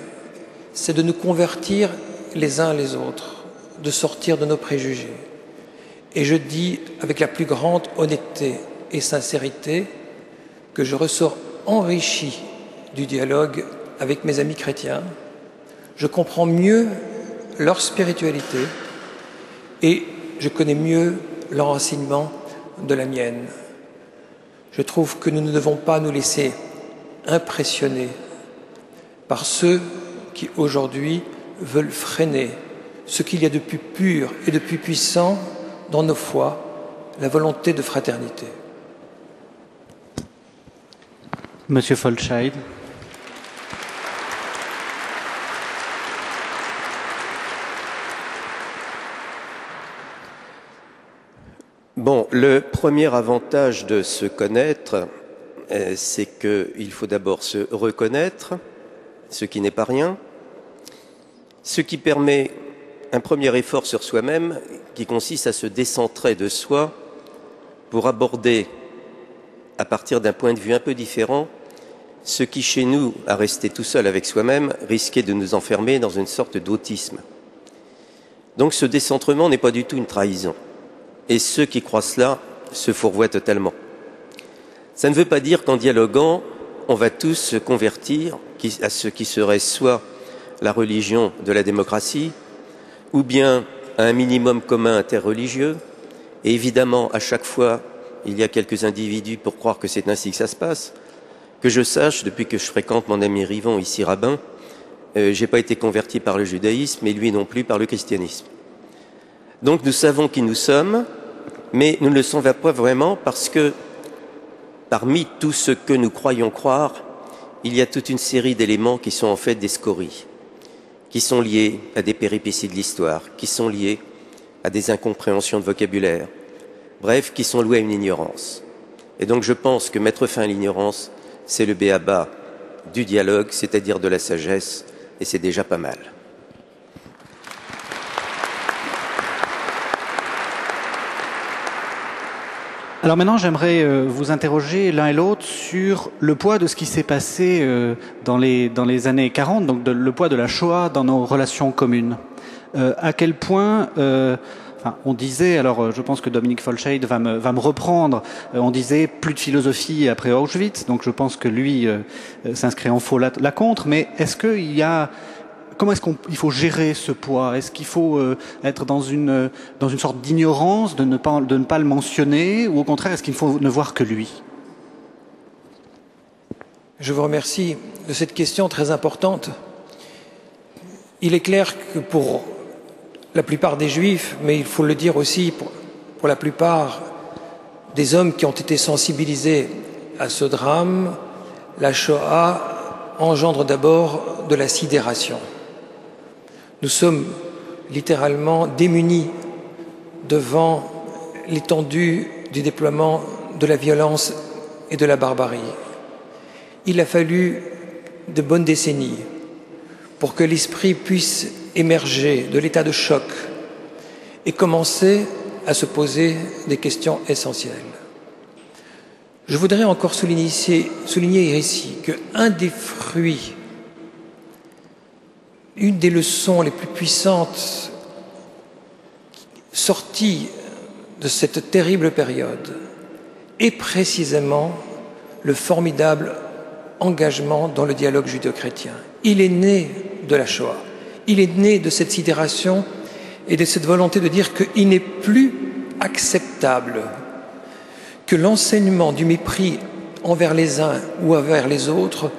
c'est de nous convertir les uns les autres, de sortir de nos préjugés. Et je dis avec la plus grande honnêteté et sincérité que je ressors enrichi du dialogue avec mes amis chrétiens. Je comprends mieux leur spiritualité et je connais mieux leur enseignement de la mienne. Je trouve que nous ne devons pas nous laisser impressionner par ceux qui aujourd'hui veulent freiner ce qu'il y a de plus pur et de plus puissant dans nos foi, la volonté de fraternité. Monsieur Folscheid. Bon, le premier avantage de se connaître, c'est qu'il faut d'abord se reconnaître, ce qui n'est pas rien, ce qui permet un premier effort sur soi-même qui consiste à se décentrer de soi pour aborder, à partir d'un point de vue un peu différent, ce qui chez nous, à rester tout seul avec soi-même, risquait de nous enfermer dans une sorte d'autisme. Donc ce décentrement n'est pas du tout une trahison. Et ceux qui croient cela se fourvoient totalement. Ça ne veut pas dire qu'en dialoguant, on va tous se convertir à ce qui serait soit la religion de la démocratie, ou bien à un minimum commun interreligieux. Et évidemment, à chaque fois, il y a quelques individus pour croire que c'est ainsi que ça se passe. Que je sache, depuis que je fréquente mon ami Rivon, ici rabbin, j'ai pas été converti par le judaïsme, et lui non plus par le christianisme. Donc nous savons qui nous sommes, mais nous ne le savons pas vraiment parce que parmi tout ce que nous croyons croire, il y a toute une série d'éléments qui sont en fait des scories, qui sont liés à des péripéties de l'histoire, qui sont liés à des incompréhensions de vocabulaire, bref, qui sont loués à une ignorance. Et donc je pense que mettre fin à l'ignorance, c'est le b.a.-ba du dialogue, c'est-à-dire de la sagesse, et c'est déjà pas mal. Alors maintenant, j'aimerais vous interroger l'un et l'autre sur le poids de ce qui s'est passé dans les années 40, donc le poids de la Shoah dans nos relations communes. À quel point, on disait, alors je pense que Dominique Folscheid va me reprendre, on disait plus de philosophie après Auschwitz, donc je pense que lui s'inscrit en faux là contre, mais est-ce qu'il y a... Comment est-ce qu'il faut gérer ce poids? Est-ce qu'il faut être dans une sorte d'ignorance, de ne pas le mentionner, ou au contraire, est-ce qu'il faut ne voir que lui? Je vous remercie de cette question très importante. Il est clair que pour la plupart des Juifs, mais il faut le dire aussi pour la plupart des hommes qui ont été sensibilisés à ce drame, la Shoah engendre d'abord de la sidération. Nous sommes littéralement démunis devant l'étendue du déploiement de la violence et de la barbarie. Il a fallu de bonnes décennies pour que l'esprit puisse émerger de l'état de choc et commencer à se poser des questions essentielles. Je voudrais encore souligner ici qu'un des fruits, une des leçons les plus puissantes sorties de cette terrible période est précisément le formidable engagement dans le dialogue judéo-chrétien. Il est né de la Shoah, il est né de cette sidération et de cette volonté de dire qu'il n'est plus acceptable que l'enseignement du mépris envers les uns ou envers les autres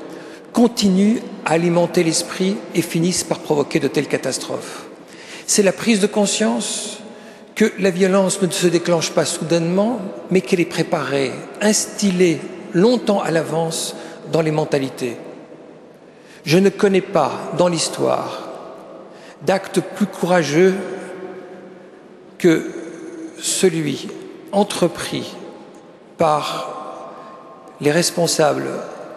continue à alimenter l'esprit et finisse par provoquer de telles catastrophes. C'est la prise de conscience que la violence ne se déclenche pas soudainement, mais qu'elle est préparée, instillée longtemps à l'avance dans les mentalités. Je ne connais pas dans l'histoire d'acte plus courageux que celui entrepris par les responsables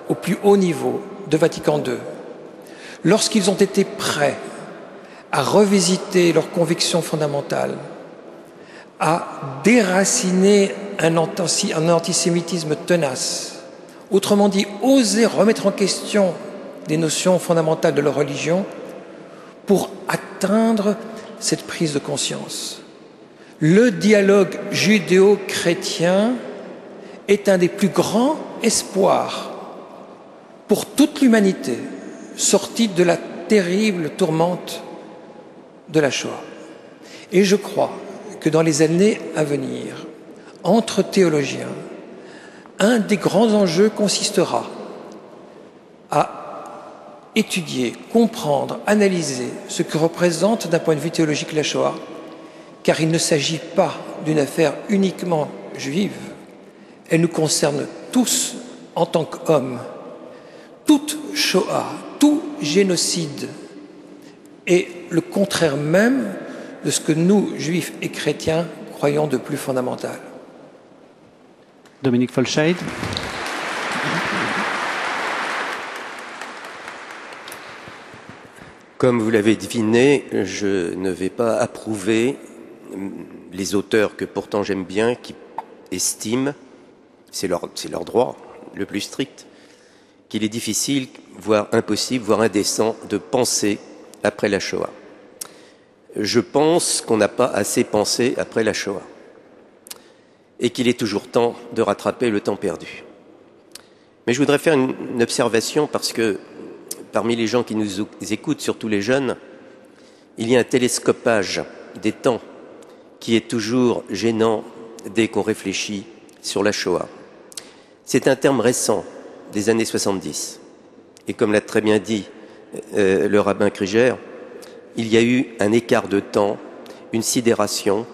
au plus haut niveau de Vatican II, lorsqu'ils ont été prêts à revisiter leurs convictions fondamentales, à déraciner un antisémitisme tenace, autrement dit, oser remettre en question des notions fondamentales de leur religion pour atteindre cette prise de conscience. Le dialogue judéo-chrétien est un des plus grands espoirs pour toute l'humanité sortie de la terrible tourmente de la Shoah. Et je crois que dans les années à venir, entre théologiens, un des grands enjeux consistera à étudier, comprendre, analyser ce que représente d'un point de vue théologique la Shoah, car il ne s'agit pas d'une affaire uniquement juive, elle nous concerne tous en tant qu'hommes. Toute Shoah, tout génocide est le contraire même de ce que nous, juifs et chrétiens, croyons de plus fondamental. Dominique Folscheid. Comme vous l'avez deviné, je ne vais pas approuver les auteurs que pourtant j'aime bien, qui estiment, c'est leur droit le plus strict, qu'il est difficile, voire impossible, voire indécent de penser après la Shoah. Je pense qu'on n'a pas assez pensé après la Shoah et qu'il est toujours temps de rattraper le temps perdu. Mais je voudrais faire une observation parce que parmi les gens qui nous écoutent, surtout les jeunes, il y a un télescopage des temps qui est toujours gênant dès qu'on réfléchit sur la Shoah. C'est un terme récent des années 70. Et comme l'a très bien dit le rabbin Krieger, il y a eu un écart de temps, une sidération.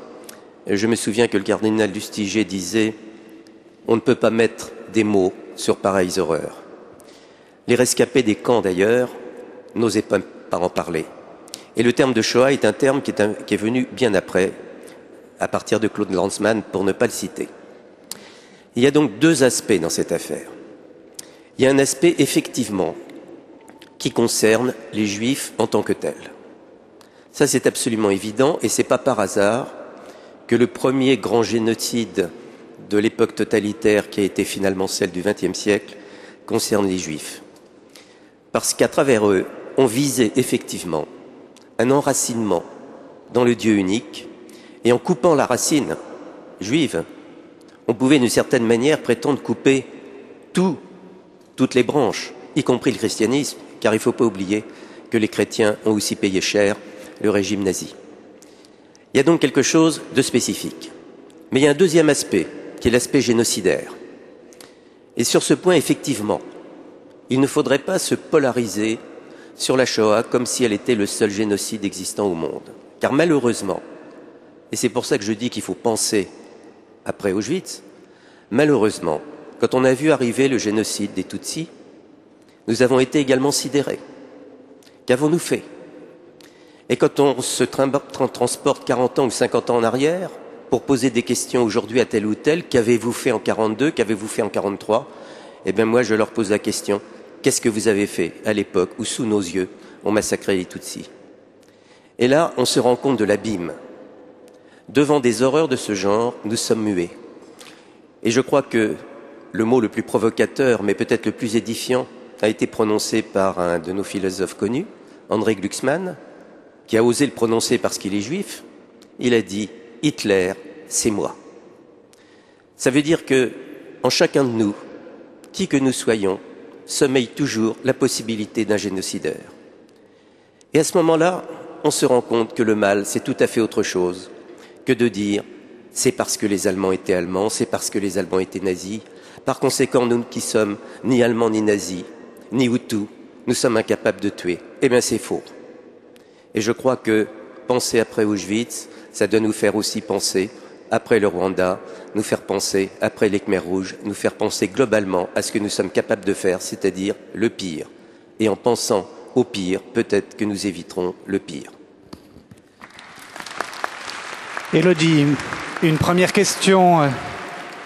Je me souviens que le cardinal Lustiger disait « On ne peut pas mettre des mots sur pareilles horreurs ». Les rescapés des camps, d'ailleurs, n'osaient pas en parler. Et le terme de Shoah est un terme qui est venu bien après, à partir de Claude Lanzmann, pour ne pas le citer. Il y a donc deux aspects dans cette affaire. Il y a un aspect, effectivement, qui concerne les Juifs en tant que tels. Ça, c'est absolument évident, et c'est pas par hasard que le premier grand génocide de l'époque totalitaire, qui a été finalement celle du XXe siècle, concerne les Juifs. Parce qu'à travers eux, on visait effectivement un enracinement dans le Dieu unique, et en coupant la racine juive, on pouvait d'une certaine manière prétendre couper toutes les branches, y compris le christianisme, car il ne faut pas oublier que les chrétiens ont aussi payé cher le régime nazi. Il y a donc quelque chose de spécifique. Mais il y a un deuxième aspect, qui est l'aspect génocidaire. Et sur ce point, effectivement, il ne faudrait pas se polariser sur la Shoah comme si elle était le seul génocide existant au monde. Car malheureusement, et c'est pour ça que je dis qu'il faut penser après Auschwitz, malheureusement, quand on a vu arriver le génocide des Tutsis, nous avons été également sidérés. Qu'avons-nous fait? Et quand on se transporte 40 ans ou 50 ans en arrière, pour poser des questions aujourd'hui à tel ou tel, qu'avez-vous fait en 42, qu'avez-vous fait en 43? Eh bien moi, je leur pose la question, qu'est-ce que vous avez fait à l'époque où, sous nos yeux, on massacrait les Tutsis? Et là, on se rend compte de l'abîme. Devant des horreurs de ce genre, nous sommes muets. Et je crois que le mot le plus provocateur, mais peut-être le plus édifiant, a été prononcé par un de nos philosophes connus, André Glucksmann, qui a osé le prononcer parce qu'il est juif. Il a dit « Hitler, c'est moi ». Ça veut dire que, en chacun de nous, qui que nous soyons, sommeille toujours la possibilité d'un génocidaire. Et à ce moment-là, on se rend compte que le mal, c'est tout à fait autre chose que de dire « c'est parce que les Allemands étaient Allemands, c'est parce que les Allemands étaient nazis ». Par conséquent, nous qui sommes ni Allemands ni nazis, ni Hutus, nous sommes incapables de tuer. Eh bien, c'est faux. Et je crois que penser après Auschwitz, ça doit nous faire aussi penser après le Rwanda, nous faire penser après les Khmers rouges, nous faire penser globalement à ce que nous sommes capables de faire, c'est-à-dire le pire. Et en pensant au pire, peut-être que nous éviterons le pire. Élodie, une première question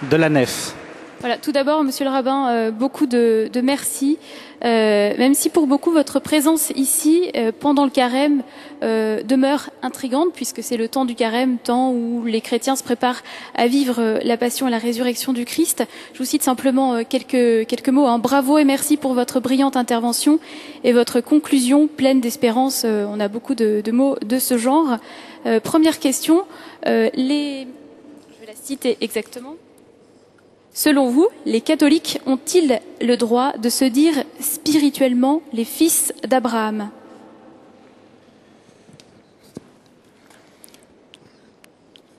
de la nef. Voilà, tout d'abord, Monsieur le rabbin, beaucoup de merci. Même si pour beaucoup votre présence ici pendant le carême demeure intrigante, puisque c'est le temps du carême, temps où les chrétiens se préparent à vivre la passion et la résurrection du Christ. Je vous cite simplement quelques mots. Bravo et merci pour votre brillante intervention et votre conclusion pleine d'espérance. On a beaucoup de mots de ce genre. Première question, je vais la citer exactement. Selon vous, les catholiques ont-ils le droit de se dire spirituellement les fils d'Abraham?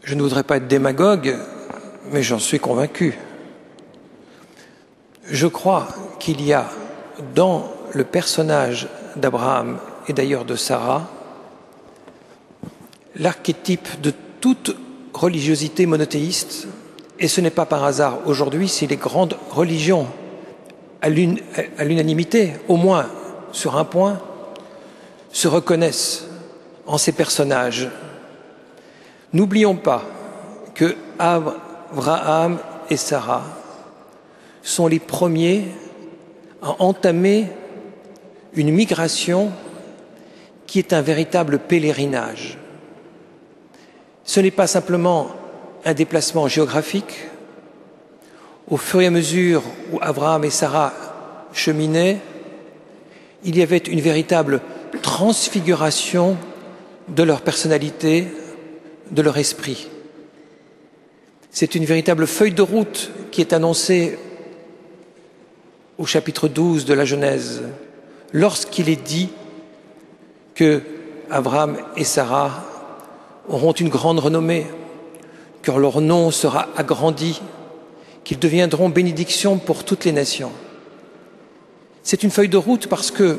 Je ne voudrais pas être démagogue, mais j'en suis convaincu. Je crois qu'il y a dans le personnage d'Abraham et d'ailleurs de Sarah l'archétype de toute religiosité monothéiste. Et ce n'est pas par hasard aujourd'hui si les grandes religions, à l'unanimité, au moins sur un point, se reconnaissent en ces personnages. N'oublions pas que Abraham et Sarah sont les premiers à entamer une migration qui est un véritable pèlerinage. Ce n'est pas simplement un déplacement géographique. Au fur et à mesure où Abraham et Sarah cheminaient, il y avait une véritable transfiguration de leur personnalité, de leur esprit. C'est une véritable feuille de route qui est annoncée au chapitre 12 de la Genèse, lorsqu'il est dit que Abraham et Sarah auront une grande renommée, que leur nom sera agrandi, qu'ils deviendront bénédiction pour toutes les nations. C'est une feuille de route parce que,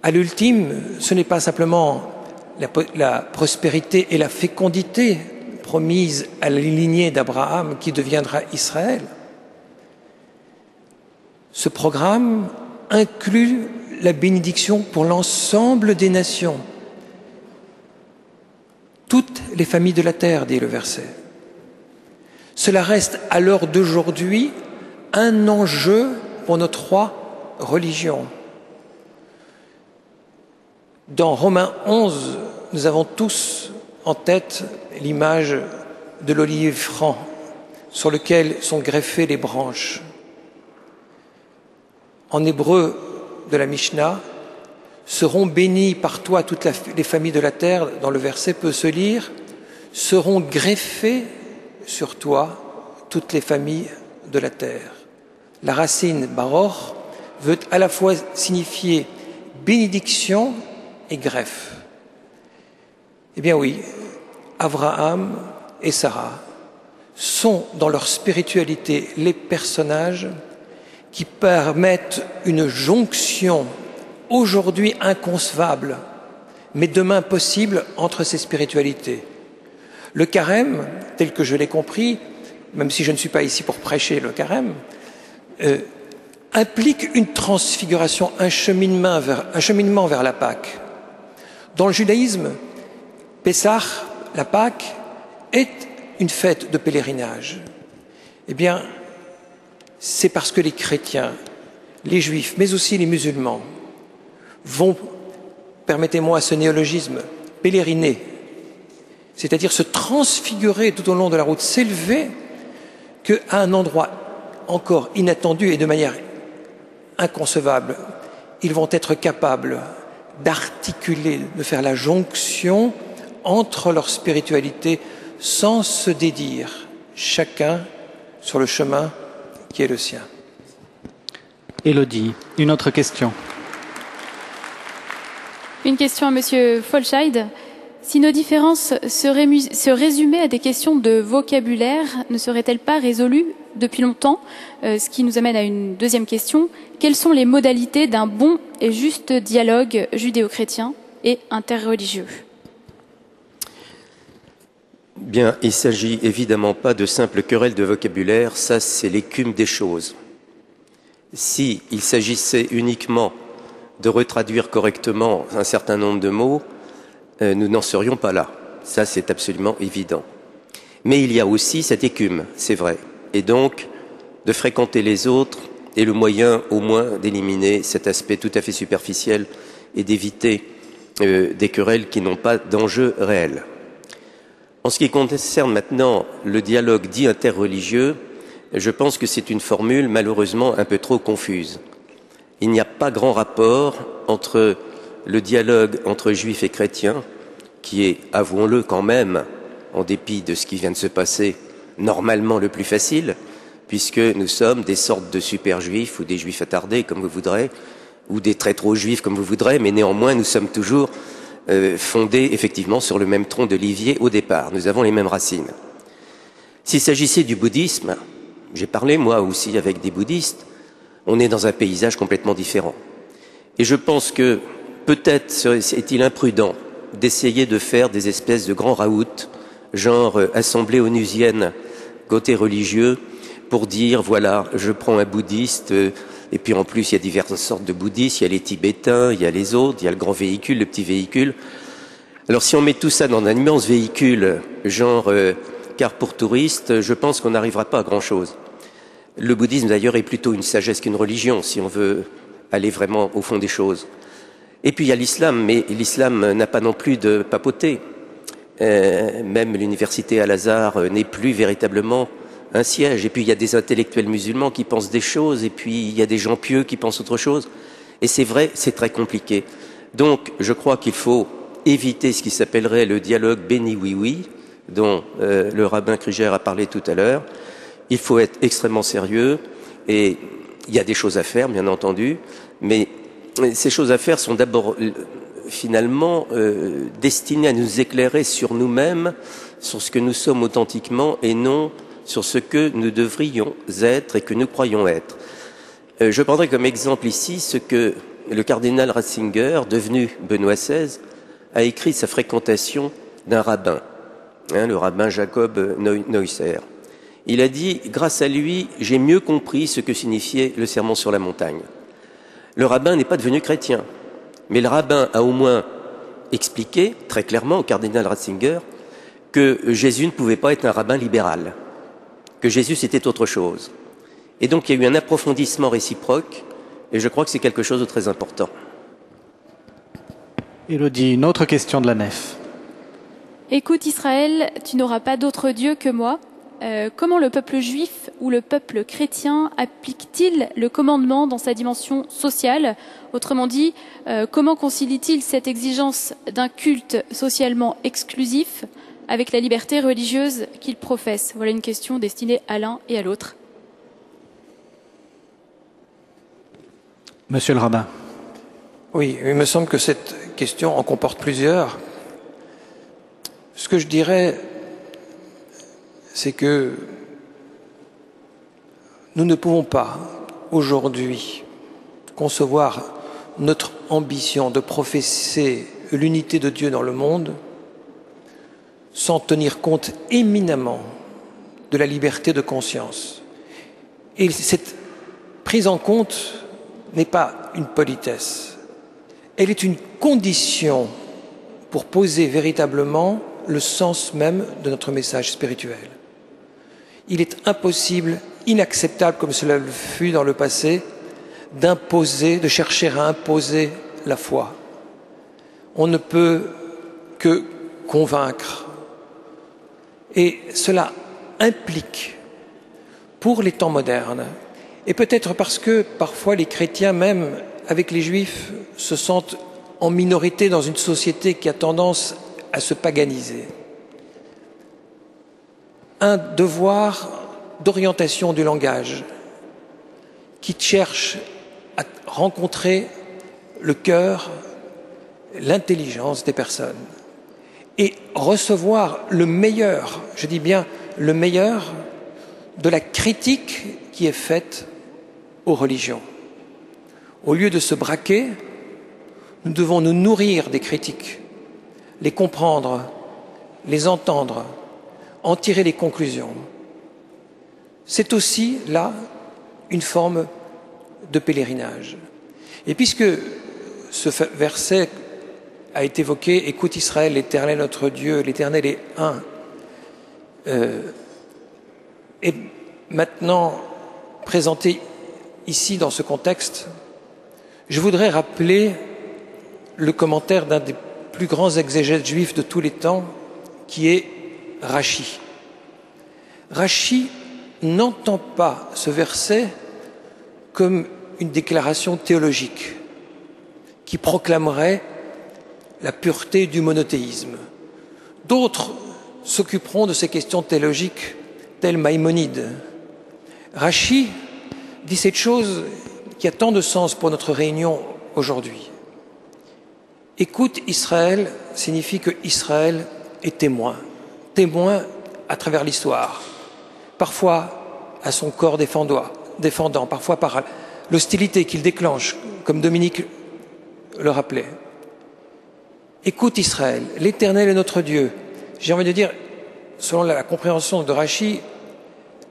à l'ultime, ce n'est pas simplement la prospérité et la fécondité promise à la lignée d'Abraham qui deviendra Israël. Ce programme inclut la bénédiction pour l'ensemble des nations. Toutes les familles de la terre, dit le verset. Cela reste à l'heure d'aujourd'hui un enjeu pour nos trois religions. Dans Romains 11, nous avons tous en tête l'image de l'olivier franc sur lequel sont greffées les branches. En hébreu de la Mishnah, seront bénis par toi toutes les familles de la terre, dans le verset peut se lire, seront greffées sur toi toutes les familles de la terre. La racine baror veut à la fois signifier bénédiction et greffe. Eh bien oui, Abraham et Sarah sont dans leur spiritualité les personnages qui permettent une jonction aujourd'hui inconcevable, mais demain possible entre ces spiritualités. Le carême, tel que je l'ai compris, même si je ne suis pas ici pour prêcher le carême, implique une transfiguration, un cheminement vers la Pâque. Dans le judaïsme, Pessah, la Pâque, est une fête de pèlerinage. Eh bien, c'est parce que les chrétiens, les juifs, mais aussi les musulmans, vont, permettez-moi ce néologisme, pèleriner, c'est-à-dire se transfigurer tout au long de la route, s'élever qu'à un endroit encore inattendu et de manière inconcevable, ils vont être capables d'articuler, de faire la jonction entre leur spiritualité sans se dédire, chacun sur le chemin qui est le sien. Élodie, une autre question. Une question à Monsieur Folscheid. Si nos différences se résumaient à des questions de vocabulaire, ne seraient-elles pas résolues depuis longtemps? Ce qui nous amène à une deuxième question. Quelles sont les modalités d'un bon et juste dialogue judéo-chrétien et interreligieux? Bien, il ne s'agit évidemment pas de simples querelles de vocabulaire, ça c'est l'écume des choses. Si il s'agissait uniquement de retraduire correctement un certain nombre de mots, nous n'en serions pas là. Ça, c'est absolument évident. Mais il y a aussi cette écume, c'est vrai. Et donc, de fréquenter les autres est le moyen au moins d'éliminer cet aspect tout à fait superficiel et d'éviter des querelles qui n'ont pas d'enjeu réel. En ce qui concerne maintenant le dialogue dit interreligieux, je pense que c'est une formule malheureusement un peu trop confuse. Il n'y a pas grand rapport entre le dialogue entre juifs et chrétiens, qui est, avouons-le quand même, en dépit de ce qui vient de se passer, normalement le plus facile, puisque nous sommes des sortes de super-juifs ou des juifs attardés, comme vous voudrez, ou des très trop juifs, comme vous voudrez, mais néanmoins nous sommes toujours fondés effectivement sur le même tronc d'olivier au départ. Nous avons les mêmes racines. S'il s'agissait du bouddhisme, j'ai parlé moi aussi avec des bouddhistes, on est dans un paysage complètement différent. Et je pense que peut-être est-il imprudent d'essayer de faire des espèces de grands raouts, genre assemblée onusienne, côté religieux, pour dire, voilà, je prends un bouddhiste, et puis en plus il y a diverses sortes de bouddhistes, il y a les tibétains, il y a les autres, il y a le grand véhicule, le petit véhicule. Alors si on met tout ça dans un immense véhicule, genre car pour touristes, je pense qu'on n'arrivera pas à grand-chose. Le bouddhisme d'ailleurs est plutôt une sagesse qu'une religion, si on veut aller vraiment au fond des choses. Et puis il y a l'islam, mais l'islam n'a pas non plus de papauté. Même l'université Al-Azhar n'est plus véritablement un siège. Et puis il y a des intellectuels musulmans qui pensent des choses, et puis il y a des gens pieux qui pensent autre chose. Et c'est vrai, c'est très compliqué. Donc je crois qu'il faut éviter ce qui s'appellerait le dialogue béni oui-oui, dont le rabbin Kriger a parlé tout à l'heure. Il faut être extrêmement sérieux, et il y a des choses à faire, bien entendu, mais ces choses à faire sont d'abord finalement destinées à nous éclairer sur nous-mêmes, sur ce que nous sommes authentiquement, et non sur ce que nous devrions être et que nous croyons être. Je prendrai comme exemple ici ce que le cardinal Ratzinger, devenu Benoît XVI, a écrit de sa fréquentation d'un rabbin, le rabbin Jacob Neusser. Il a dit « Grâce à lui, j'ai mieux compris ce que signifiait le sermon sur la montagne ». Le rabbin n'est pas devenu chrétien, mais le rabbin a au moins expliqué très clairement au cardinal Ratzinger que Jésus ne pouvait pas être un rabbin libéral, que Jésus c'était autre chose. Et donc il y a eu un approfondissement réciproque, et je crois que c'est quelque chose de très important. Élodie, une autre question de la nef. Écoute Israël, tu n'auras pas d'autre Dieu que moi. Comment le peuple juif ou le peuple chrétien applique-t-il le commandement dans sa dimension sociale? Autrement dit, comment concilie-t-il cette exigence d'un culte socialement exclusif avec la liberté religieuse qu'il professe? Voilà une question destinée à l'un et à l'autre. Monsieur le rabbin. Oui, il me semble que cette question en comporte plusieurs. Ce que je dirais, c'est que nous ne pouvons pas aujourd'hui concevoir notre ambition de professer l'unité de Dieu dans le monde sans tenir compte éminemment de la liberté de conscience. Et cette prise en compte n'est pas une politesse, elle est une condition pour poser véritablement le sens même de notre message spirituel. Il est impossible, inacceptable comme cela le fut dans le passé, d'imposer, de chercher à imposer la foi. On ne peut que convaincre. Et cela implique, pour les temps modernes, et peut-être parce que parfois les chrétiens, même avec les juifs, se sentent en minorité dans une société qui a tendance à se paganiser, un devoir d'orientation du langage qui cherche à rencontrer le cœur, l'intelligence des personnes et recevoir le meilleur, je dis bien le meilleur, de la critique qui est faite aux religions. Au lieu de se braquer, nous devons nous nourrir des critiques, les comprendre, les entendre, en tirer les conclusions. C'est aussi, là, une forme de pèlerinage. Et puisque ce verset a été évoqué, « Écoute Israël, l'Éternel notre Dieu, l'Éternel est un », et maintenant présenter ici dans ce contexte, je voudrais rappeler le commentaire d'un des plus grands exégètes juifs de tous les temps, qui est Rashi. Rashi n'entend pas ce verset comme une déclaration théologique qui proclamerait la pureté du monothéisme. D'autres s'occuperont de ces questions théologiques, tel Maïmonide. Rashi dit cette chose qui a tant de sens pour notre réunion aujourd'hui. Écoute Israël signifie que Israël est témoin, témoin à travers l'histoire, parfois à son corps défendant, parfois par l'hostilité qu'il déclenche, comme Dominique le rappelait. Écoute Israël, l'Éternel est notre Dieu. J'ai envie de dire, selon la compréhension de Rashi,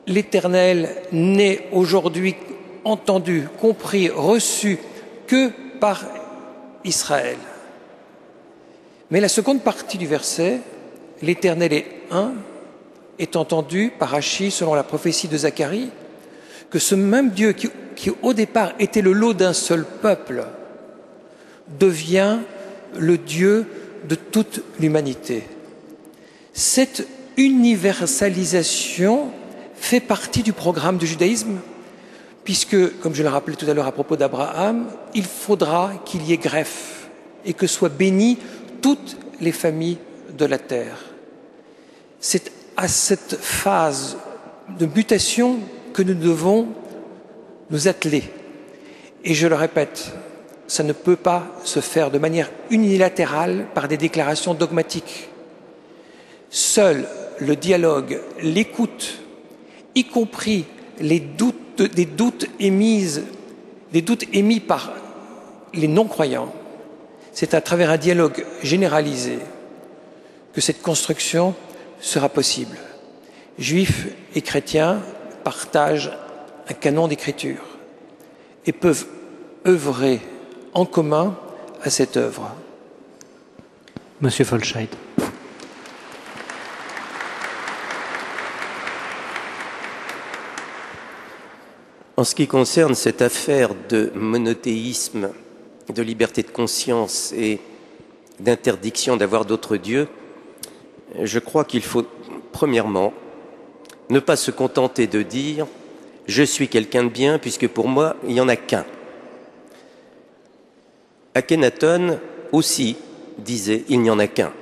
l'Éternel n'est aujourd'hui entendu, compris, reçu que par Israël. Mais la seconde partie du verset, l'Éternel est un, est entendu par Rashi selon la prophétie de Zacharie, que ce même Dieu qui au départ était le lot d'un seul peuple, devient le Dieu de toute l'humanité. Cette universalisation fait partie du programme du judaïsme, puisque, comme je le rappelais tout à l'heure à propos d'Abraham, il faudra qu'il y ait greffe et que soient bénies toutes les familles de la terre. C'est à cette phase de mutation que nous devons nous atteler. Et je le répète, ça ne peut pas se faire de manière unilatérale par des déclarations dogmatiques. Seul le dialogue, l'écoute, y compris des doutes émis par les non-croyants, c'est à travers un dialogue généralisé que cette construction sera possible. Juifs et chrétiens partagent un canon d'écriture et peuvent œuvrer en commun à cette œuvre. Monsieur Folscheid. En ce qui concerne cette affaire de monothéisme, de liberté de conscience et d'interdiction d'avoir d'autres dieux, je crois qu'il faut, premièrement, ne pas se contenter de dire « je suis quelqu'un de bien puisque pour moi, il n'y en a qu'un ». Akhenaton aussi disait « il n'y en a qu'un ».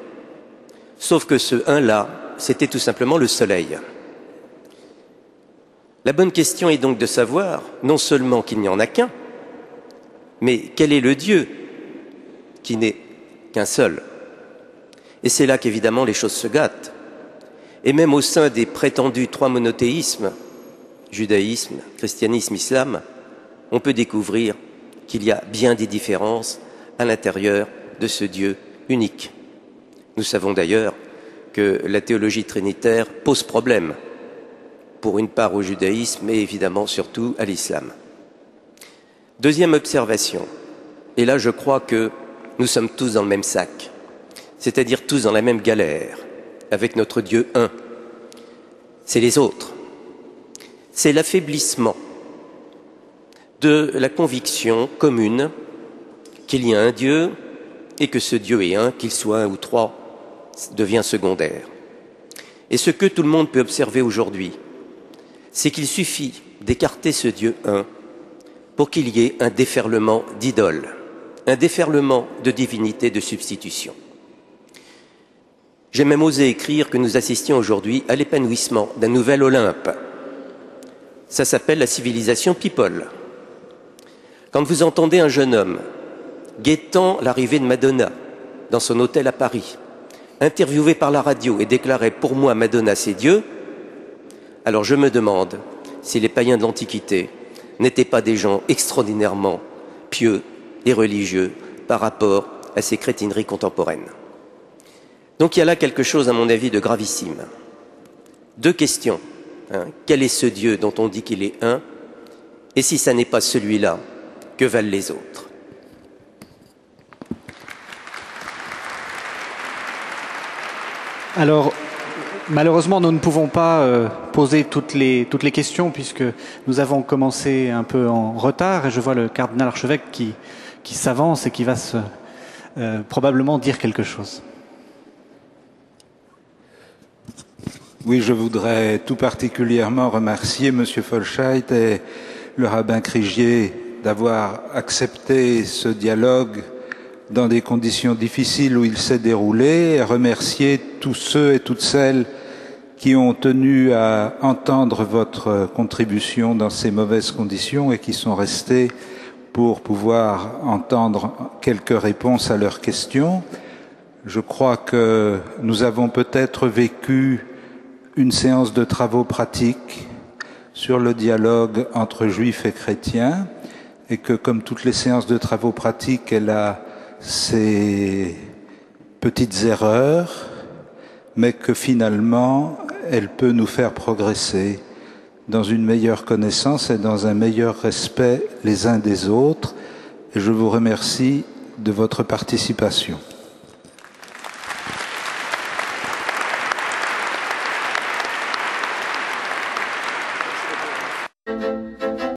Sauf que ce « un-là », c'était tout simplement le soleil. La bonne question est donc de savoir non seulement qu'il n'y en a qu'un, mais quel est le Dieu qui n'est qu'un seul. Et c'est là qu'évidemment les choses se gâtent. Et même au sein des prétendus trois monothéismes, judaïsme, christianisme, islam, on peut découvrir qu'il y a bien des différences à l'intérieur de ce Dieu unique. Nous savons d'ailleurs que la théologie trinitaire pose problème, pour une part au judaïsme et évidemment surtout à l'islam. Deuxième observation, et là je crois que nous sommes tous dans le même sac, c'est-à-dire tous dans la même galère, avec notre Dieu un. C'est les autres. C'est l'affaiblissement de la conviction commune qu'il y a un Dieu et que ce Dieu est un, qu'il soit un ou trois, devient secondaire. Et ce que tout le monde peut observer aujourd'hui, c'est qu'il suffit d'écarter ce Dieu un pour qu'il y ait un déferlement d'idoles, un déferlement de divinités de substitution. J'ai même osé écrire que nous assistions aujourd'hui à l'épanouissement d'un nouvel Olympe. Ça s'appelle la civilisation people. Quand vous entendez un jeune homme guettant l'arrivée de Madonna dans son hôtel à Paris, interviewé par la radio et déclarer « pour moi Madonna c'est Dieu », alors je me demande si les païens de l'Antiquité n'étaient pas des gens extraordinairement pieux et religieux par rapport à ces crétineries contemporaines. Donc il y a là quelque chose, à mon avis, de gravissime. Deux questions. Quel est ce Dieu dont on dit qu'il est un? Et si ça n'est pas celui-là, que valent les autres? Alors, Malheureusement, nous ne pouvons pas poser toutes les questions puisque nous avons commencé un peu en retard et je vois le cardinal archevêque qui s'avance et qui va probablement dire quelque chose. Oui, je voudrais tout particulièrement remercier M. Folscheid et le rabbin Krigier d'avoir accepté ce dialogue dans des conditions difficiles où il s'est déroulé, et remercier tous ceux et toutes celles qui ont tenu à entendre votre contribution dans ces mauvaises conditions et qui sont restés pour pouvoir entendre quelques réponses à leurs questions. Je crois que nous avons peut-être vécu une séance de travaux pratiques sur le dialogue entre juifs et chrétiens et que, comme toutes les séances de travaux pratiques, elle a ses petites erreurs, mais que finalement, elle peut nous faire progresser dans une meilleure connaissance et dans un meilleur respect les uns des autres. Et je vous remercie de votre participation.